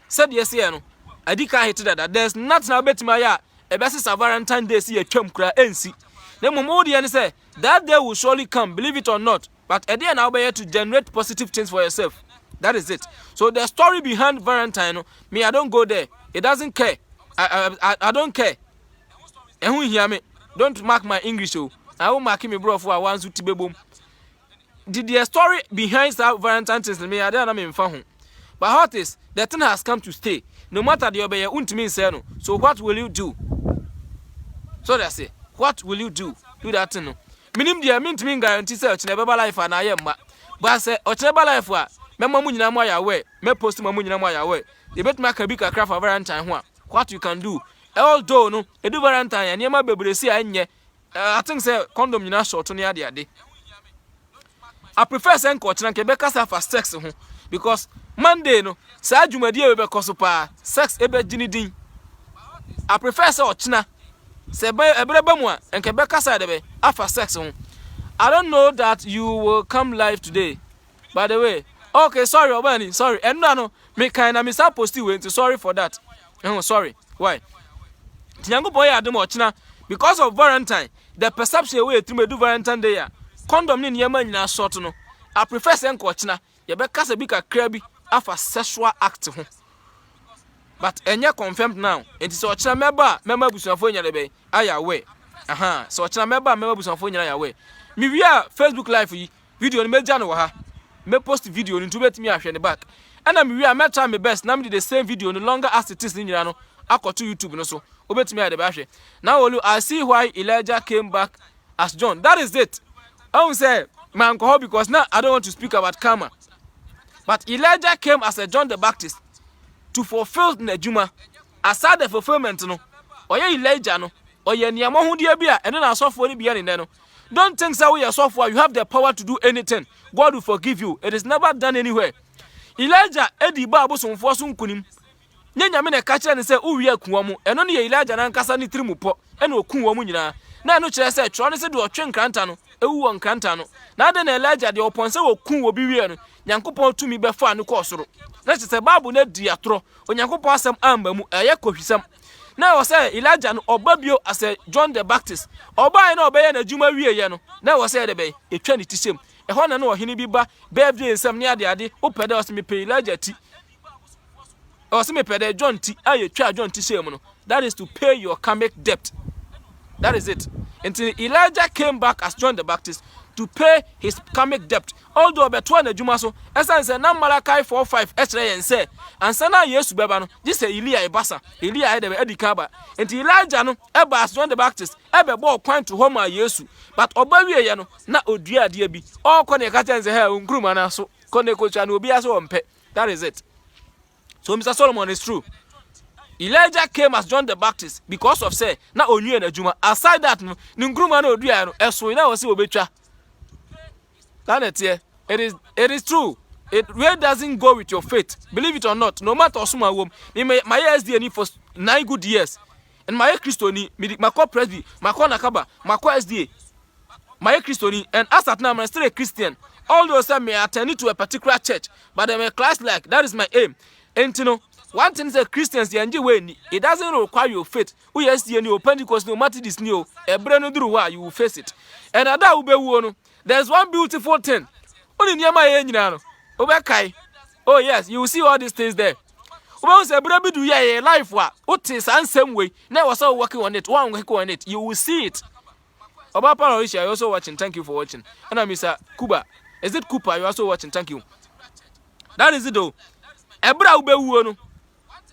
Said yes no. I did hit that there's nothing about my ya a basis of Valentine day see a chum cry NC. Then Momodi and say that day will surely come, believe it or not. But at the end I'll be here to generate positive things for yourself. That is it. So the story behind Valentine, me I don't go there. It doesn't care. I don't care. And who hear me? Don't mark my English. I will mark me bro for a one to Tibebum. The story behind that Valentine's me, I don't know. But what is the thing has come to stay. No matter the obey, so what will you do? So that's it. What will you do? Do that no. Minim dia mean to me guarantee say ochine life and I am but say ochine life wa me mamu nyina mo ya we me post mamu nyina mo ya we they bet make a big craft for Valentine ho what you can do although no e do Valentine and yema bebresi anye I think say condom nyina short no ade ade I prefer say nko ochina ke be kasa for sex ho because Monday no say adwumadi e be koso pa sex e be gini din I prefer say ochina say ebreba mu a enke be kasa de be after sex ho I don't know that you will come live today by the way okay sorry obani sorry enna no me kind na me start posting we sorry for that sorry why tiango boy adom ochina because of Valentine the perception we through do Valentine day condom ni nyama nyina short no I prefer say enko ochina ye be kasa bi kakra bi after sexual act ho but enye confirmed now it is ochina member busuafo nya de be aya we so ochina member busuafo nya ya we me via Facebook live yi video ni meja no ha me post video ni to betimi ahwe ne back and me via me try my best na me the same video no longer as it is ni nyina no akoto YouTube no so obetimi ade ba hwe now I see why Elijah came back as John. That is it. I won't say man go because now I don't want to speak about karma, but Elijah came as a John the Baptist to fulfill Nejuma. Aside the fulfillment no oye Elijah no oye niamo hu dia bia ene na asofo ni bia ne no. Don't think that we are software you have the power to do anything. God will forgive you. It is never done anywhere. Elijah edi ba abosomfo so nkunim. Nyanya me na ka kire ne se uwie akuwa mu. Eno ne Elijah na nkasa ne tirimu po. Ena okuwa mu nyina. Na eno kire se tro ne se de otwe nkranta no. Ewuwo nkranta no. Na ade na Elijah de opon se okuwa bi wie no. Nyankopon tumi be fa ne ko soro. Na se Bible na di atro. Onyankopon asem amba mu eye kohwisam. Now was say Elijah no obabio as a John the Baptist. Oba na obeye na juma wie ye no. Now was say de be etwa ne tisem. E ho na no ohini bi ba birthday nsam ne ade opede os me pay Elijah ti. Os me pede John ti aye twa John ti sem no. That is to pay your karmic debt. That is it. Until Elijah came back as John the Baptist to pay his karmic debt. Although beto na juma so esan say na Malachi 4:5 extra yen say ansa na Yesu beba no this Elia ebasa Elia ede edika ba enti Elijah no eba as John the Baptist ebe bo kwan to home Yesu but oba wie ye no na odua ade bi okọ na ka tense ha nkruma na so kone ko cha na obi aso ompe. That is it. So Mr Solomon is true. Elijah came as John the Baptist because of say na onwie na juma. Aside that no nkruma na odua no eso na wose obetwa. It is true. It really doesn't go with your faith. Believe it or not. No matter osuma wom. My SD ni for 9 good years. And my Christoni, my co presby, my co nakaba, my co SDA. My Christoni, and as at now I'm still a Christian. All those time may attend to a particular church, but I'm a class like that is my aim. And you know, one thing is that Christians the way it doesn't require your faith. We SDA new Pentecost no matter this new a brand new you will face it. And ada ube wono. There's one beautiful thing. Only near my engineer. Obekai. Oh, yes, you will see all these things there. Once a brother do ya life what is the same way. Now was all working on it. One working on it. You will see it. Obapa Lawrencia, you're also watching. Thank you for watching. And I'm Mr. Kuba. Is it Cooper? You're also watching. Thank you. That is it though. Ebra ube uono.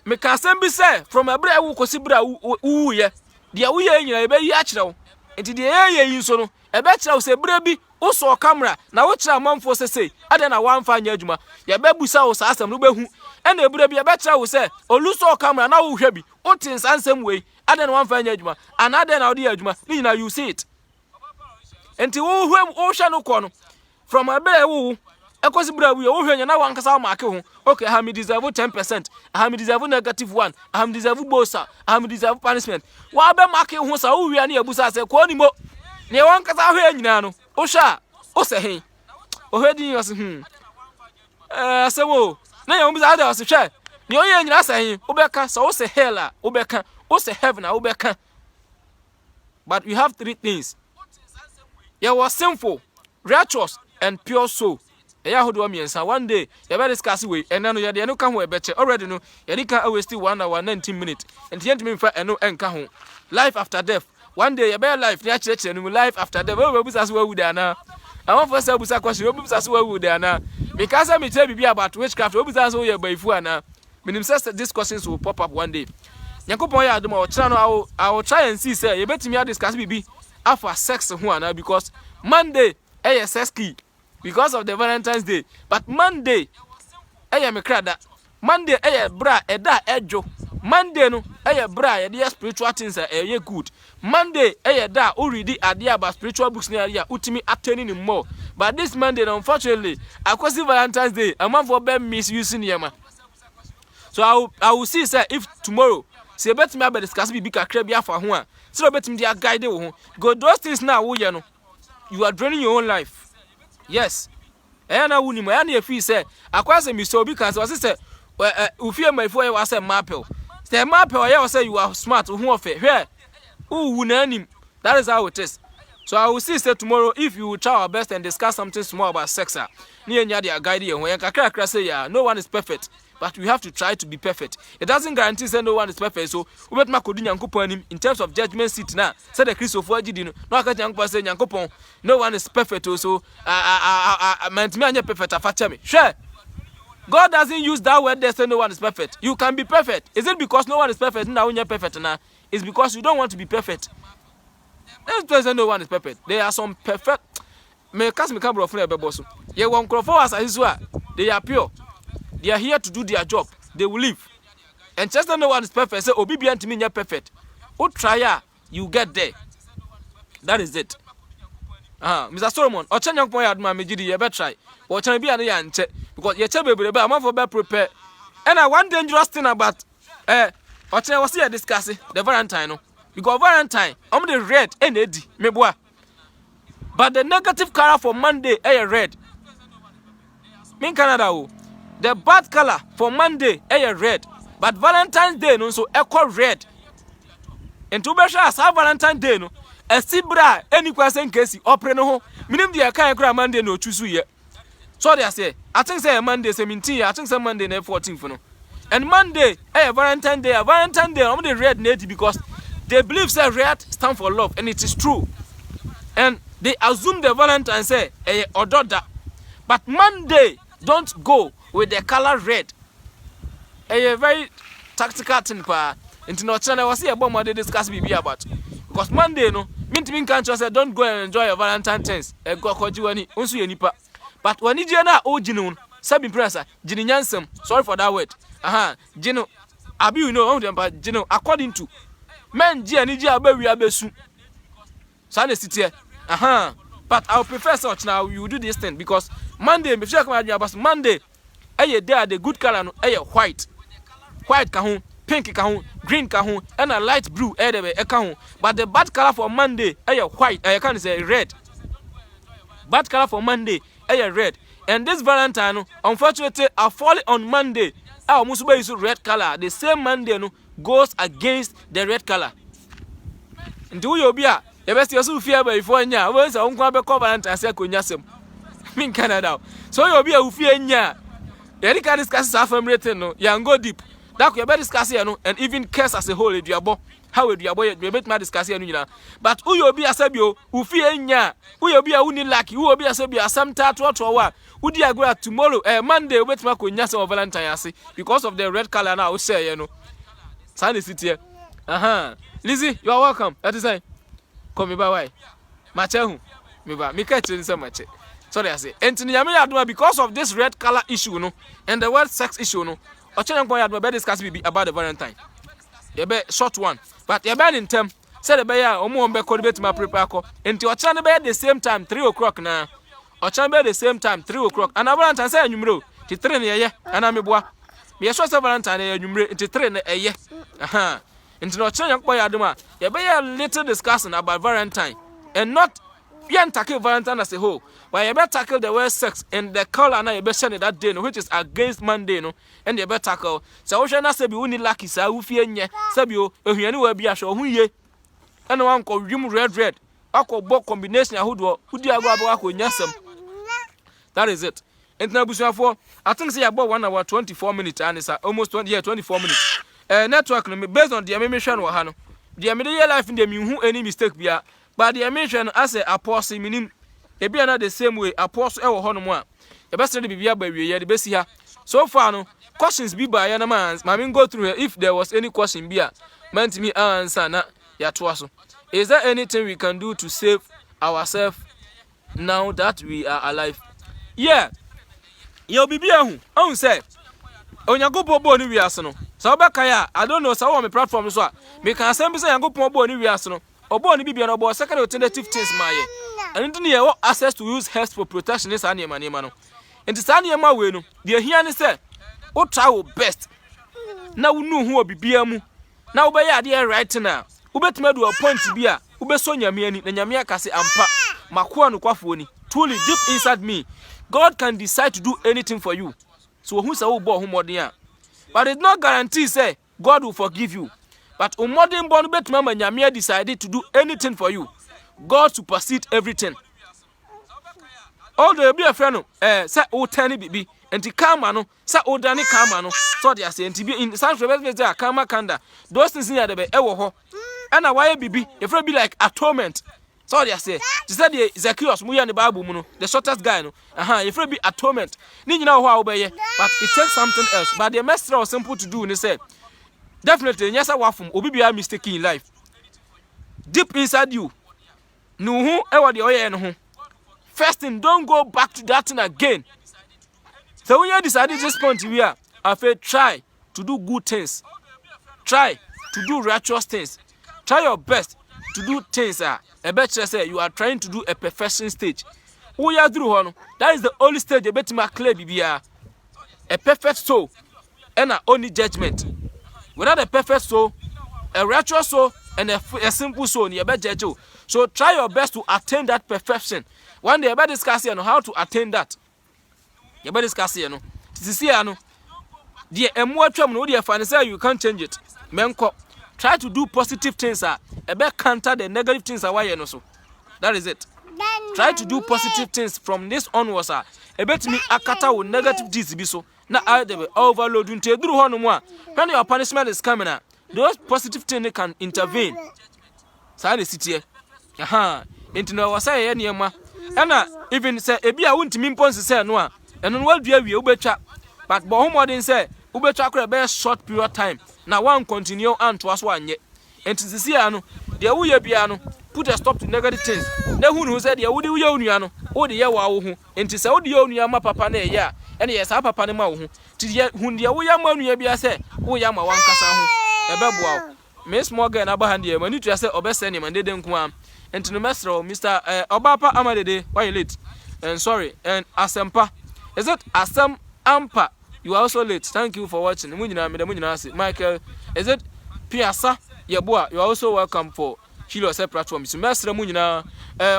Me can send be say from ebra wu kosi bra wu ye. Dia wu ye nyina ebe yi akira wo. Enti dia ye yi so no. Ebe kira wo se bra bi uso camera na wo kira manfo sese ade na wan fa nya adwuma ye bebusa wo sa asem no behu ena ebura bi ye be kira wo se oluso camera na wo hwa bi o tin sansem we ade na wan fa nya adwuma ana ade na wo de adwuma ni na you see it enti wo hwa wo hwa no ko no from abere wo ekosi bra wo wo hwa nya na wan kasa ma ke ho okay ha me deserve 10% ha me deserve -1 ha me deserve bosa ha me deserve punishment wa be ma ke ho sa wo hwa na ebusa se ko ni mo ne wan kasa hwa nyina no Osha, ose he. Ohedi yos asewo. Na ya mbiza ada osehwe. Ni oye nyina sahin, obeka so ose hell obeka, ose heaven obeka. But we have 3 things. You was sinful, righteous and pure soul. Eya hodo miensa one day, you better discuss we and no ya de no ka ho ebeche already no. Ya di kan waste 1 hour 19 minutes. And yet me fa eno enka ho. Life after death. one day you be life near church and life after the we be as well with ana. I want for say busa question we be as well with ana. Because I me tell be about witchcraft we be as well you by fu ana. Minim say these questions will pop up one day. Yankopon ya adom o kira no I will try and see say you betimi discuss bibi after sex ho ana because Monday sex key because of the Valentine's Day. But Monday me krada. Monday bra eda ejo. Monday no bra ye dey spiritual things ye good. Monday da o read ade about spiritual books na ya utimi attaining more. But this Monday unfortunately akosi Valentine's Day amount for be misusing yema. So I will see say if tomorrow say betimi aba discuss bibi kakra bi afa ho a so betimi dia guide wo ho go those things now wo ye no you are draining your own life. Yes. Na wuni mo ya na efi say akwase mi so bi kan say ufie maifo ye was say mapel. Say mapel ye say you are smart who of here. Who na anim. That is how it is. So I will see say tomorrow if you will try our best and discuss something small about sex. Ni enya dia guide ye ho. Yen kakra say ya no one is perfect. But we have to try to be perfect. It doesn't guarantee say no one is perfect. So we bet makodu Nyankopon anim in terms of judgment seat na say the Christopher agidi no. No aka Nyankopon say Nyankopon no one is perfect. So me anya perfect afacha me. Sure. God doesn't use that word there say no one is perfect. You can be perfect. Is it because no one is perfect now when you're perfect now? It's because you don't want to be perfect. Let's say no one is perfect. There are some perfect me cast me camera from your boss. Ye won crofo as Israel. They are pure. They are here to do their job. They will live. And just no one is perfect. Say obedient to me you're perfect. Oh try you get there. That is it. Mr. Solomon, Ochan young boy had my megidi ye better try. Or can be an yanche because ye tell me I'm for be prepare. And I one dangerous thing about Ochan was here discussing the Valentine. Because Valentine, I'm the red and Eddie, me boy. But the negative color for Monday red. Me in Canada the bad color for Monday red. But Valentine's Day no so echo red. And to be sure as Valentine's Day no Esibra any question case opre no ho minim dia kan kra Monday no chusu ye so they say I think say Monday 17 I think say Monday na 14th no and Monday Valentine's Day I'm the red native because they believe say red stand for love and it is true and they assume the Valentine say ododa but Monday don't go with the color red a very tactical thing pa into no channel was here about they discuss bibi about because Monday no mean can't say don't go and enjoy your Valentine things. Go kojiwani unsu ye nipa. But when you na ojinu sabi pressa jini nyansem. Sorry for that word. Jino abi you know but jino according to men ji ani ji abawi abesu. Sane sitie. But I would prefer such now you do this thing because Monday me check my about Monday there the good color no white. White kahun pink kahun, green kahun, and a light blue kahun. But the bad color for Monday white. I can't say red. Bad color for Monday red. And this Valentine, unfortunately, are falling on Monday. Our musuba is red color. The same Monday no goes against the red color. Do you be a best you fear by before nya? Once I won't go Valentine say kunyasem. Min Canada. So you be a fear nya. You can discuss affirmative no. You go deep. That we better discuss here no and even curse as a whole eduabo how eduabo we bet ma discuss here no nyina but who you be asabio who fear nya who you be a uni lucky who be asabio asam to wa who dia go tomorrow Monday we bet ma ko nya some Valentine ase because of the red color now we share you know Sunday city here Lizzie you are welcome that is say come me ba why mache hu me ba me catch you so much sorry I say entini nyame adoma because of this red color issue no and the word sex issue no Ochan boy had my discuss about the Valentine. You be short one, but you be in term. Say the bear omo be call bet my prepare ko. Enti Ochan be the same time 3 o'clock na. Ochan be the same time 3 o'clock. And Valentine say anwumre ti 3 na ye. Ana me boa. Me sure say Valentine anwumre ti 3 na ye. Enti Ochan boy adoma. You be a little discussion about Valentine and not you tackle Valentine as a whole. But you better tackle the word sex and the color now you better send that day no, which is against Monday no, and you better tackle. So we shall not say be uni lucky sa we fear nye. Sabi o ehuani we be asho hu ye. And one call rim red. Ako book combination ahudo udi agwa ako nyasem. That is it. And now busuafo I think say about 1 hour 24 minutes and it's almost 24 minutes. Network no based on the me share no ha no. the immediate life in the who any mistake be but the mention as a apostle minim e be na the same way apostle e wo ho no mo a e be sere bibia ba wie ye de besi ha so far no questions be by yana man ma me go through here if there was any question be a man to me answer na ya to aso. Is there anything we can do to save ourselves now that we are alive? Yeah, you'll be here. Oh, say, on your go bobo ni we are no. So back I don't know. So on my platform so me can say say go bobo ni we are no. Obo ni bibi no bo second alternative things my. And then you have access to use herbs for protection. This ani ma no. And this ani ma we no. The here ni say, o try your best. Na we know who bibi mu. Na we be here right now. Ubetuma do a point bi a ubeso nyame ani na nyame akase ampa makoa no kwafo ni truly deep inside me God can decide to do anything for you so who say wo bo homodin a but it's not guarantee say God will forgive you but umodin bo no betuma ma nyame decide to do anything for you God supersede everything all the be a friend say o tani bibi enti karma no say o dani karma no so they say enti be in some reverse karma kanda those things in there be e wo ho. And why bibi if it be like atonement so they say said the Zacchaeus mu in the Bible mu no the shortest guy no if it be atonement ni nyina ho a obeye but it takes something else but the message was simple to do and say definitely yes wafum obi bia mistake in life deep inside you no hu e wo de oye no ho first thing don't go back to that thing again so when you decide this point we are afraid try to do good things try to do righteous things. Try your best to do things a better say you are trying to do a perfection stage. Who you through one? That is the only stage a better clear bibia. A perfect soul and a only judgment. Without a perfect soul, a righteous soul and a simple soul, you better judge. So try your best to attain that perfection. One day, you better discuss how to attain that. You better discuss no. See no. The more trouble, no, the financial you can't change it. Menko. Try to do positive things counter the negative things why no so. That is it. Try to do positive things from this onwards me akata with negative deeds be so. Na I dey overload until through one more. When your punishment is coming those positive things can intervene. Say the city. Into no was say anyama. And even say ebi a wuntimi mponse say no a. Eno no wadua wie ubetwa. But bo homodin say ubetwa kra be short period time. Now one continue and to us one yet. And to see ano, the Uya piano, put a stop to negative things. No one who said, Yahudi Uniano, or the Yawahu, and to Saudi Uniama Papa ya, and yes, Papa Panama, to yet whom the Uyama Bia said, Uyama one Casa, a babu. Miss Morgan Abahandia, when you just said Obesani, and didn't come. And to the master, Mr. Obapa Amadede, why late? And sorry, and Asempa. Is it Asam Ampa? You are also late. Thank you for watching. Michael, is it Piasa? Yeah, boy, you are also welcome for Chilo set platform. So, Master Munina,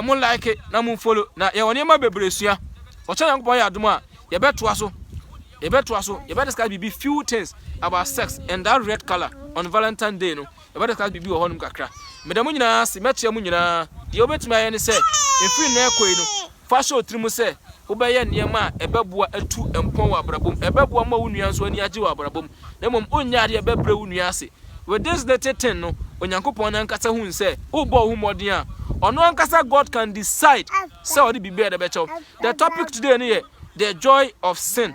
more like it, Namu follow. Now, you are near my baby. What's your boy? Aduma, you better also. You better be few things about sex and that red color on Valentine's Day. No, you better be a honum kakra. Medamunina, Simetria Munina, the obet my any say, if free near Fasho Trimuse. Ubaya niema ebebua etu empon wa brabom ebebua ma wunua so ani age wa brabom na mom onya de ebebre wunua ase with this little thing no onyankopon na nkasa hu nse ubo hu modin a ono nkasa God can decide say odi bibia de becho. The topic today ni the joy of sin.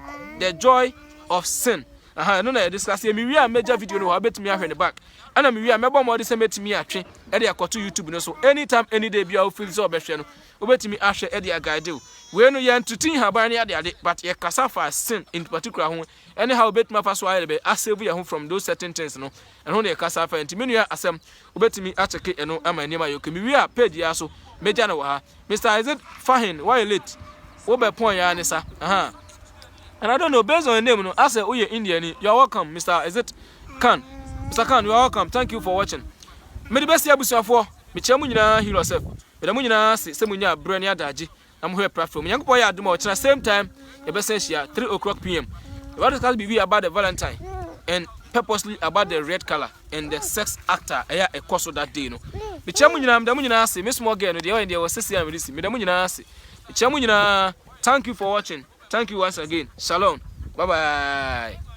No na discuss me wi a major video no abetimi ahwe ne back ana me wi a mebo mo de se metimi atwe e de akoto YouTube no so anytime any day bia o feel so obehwe no obetimi ahwe e de guide we no yan tutin haban ya de but ye kasa for sin in particular ho anyhow obetimi fa so aye be save you from those certain things no and ho de kasa fa enti menu asem obetimi acheke eno ama nima yo kemi wi a page ya so major no ha Mr. Is it Fahin why late wo be pon ya ne sa and I don't know, based on your name, no, I say, oh, you're Indian. You're welcome, Mr. Is it Khan? Mr. Khan, you're welcome. Thank you for watching. May the best year for Michamunina, he yourself. But I'm going to say, Semunia, Brania Daji. I'm here platform. Young boy, I do more. At the same time, the best here, 3 o'clock p.m. What is going to be about the Valentine and purposely about the red color and the sex actor, a course of that day, no. Michamunina, I'm the Munina, say, Miss Morgan, the idea was Sissy and Missy. Midamunina, say, Michamunina, thank you for watching. Thank you once again. Shalom. Bye-bye.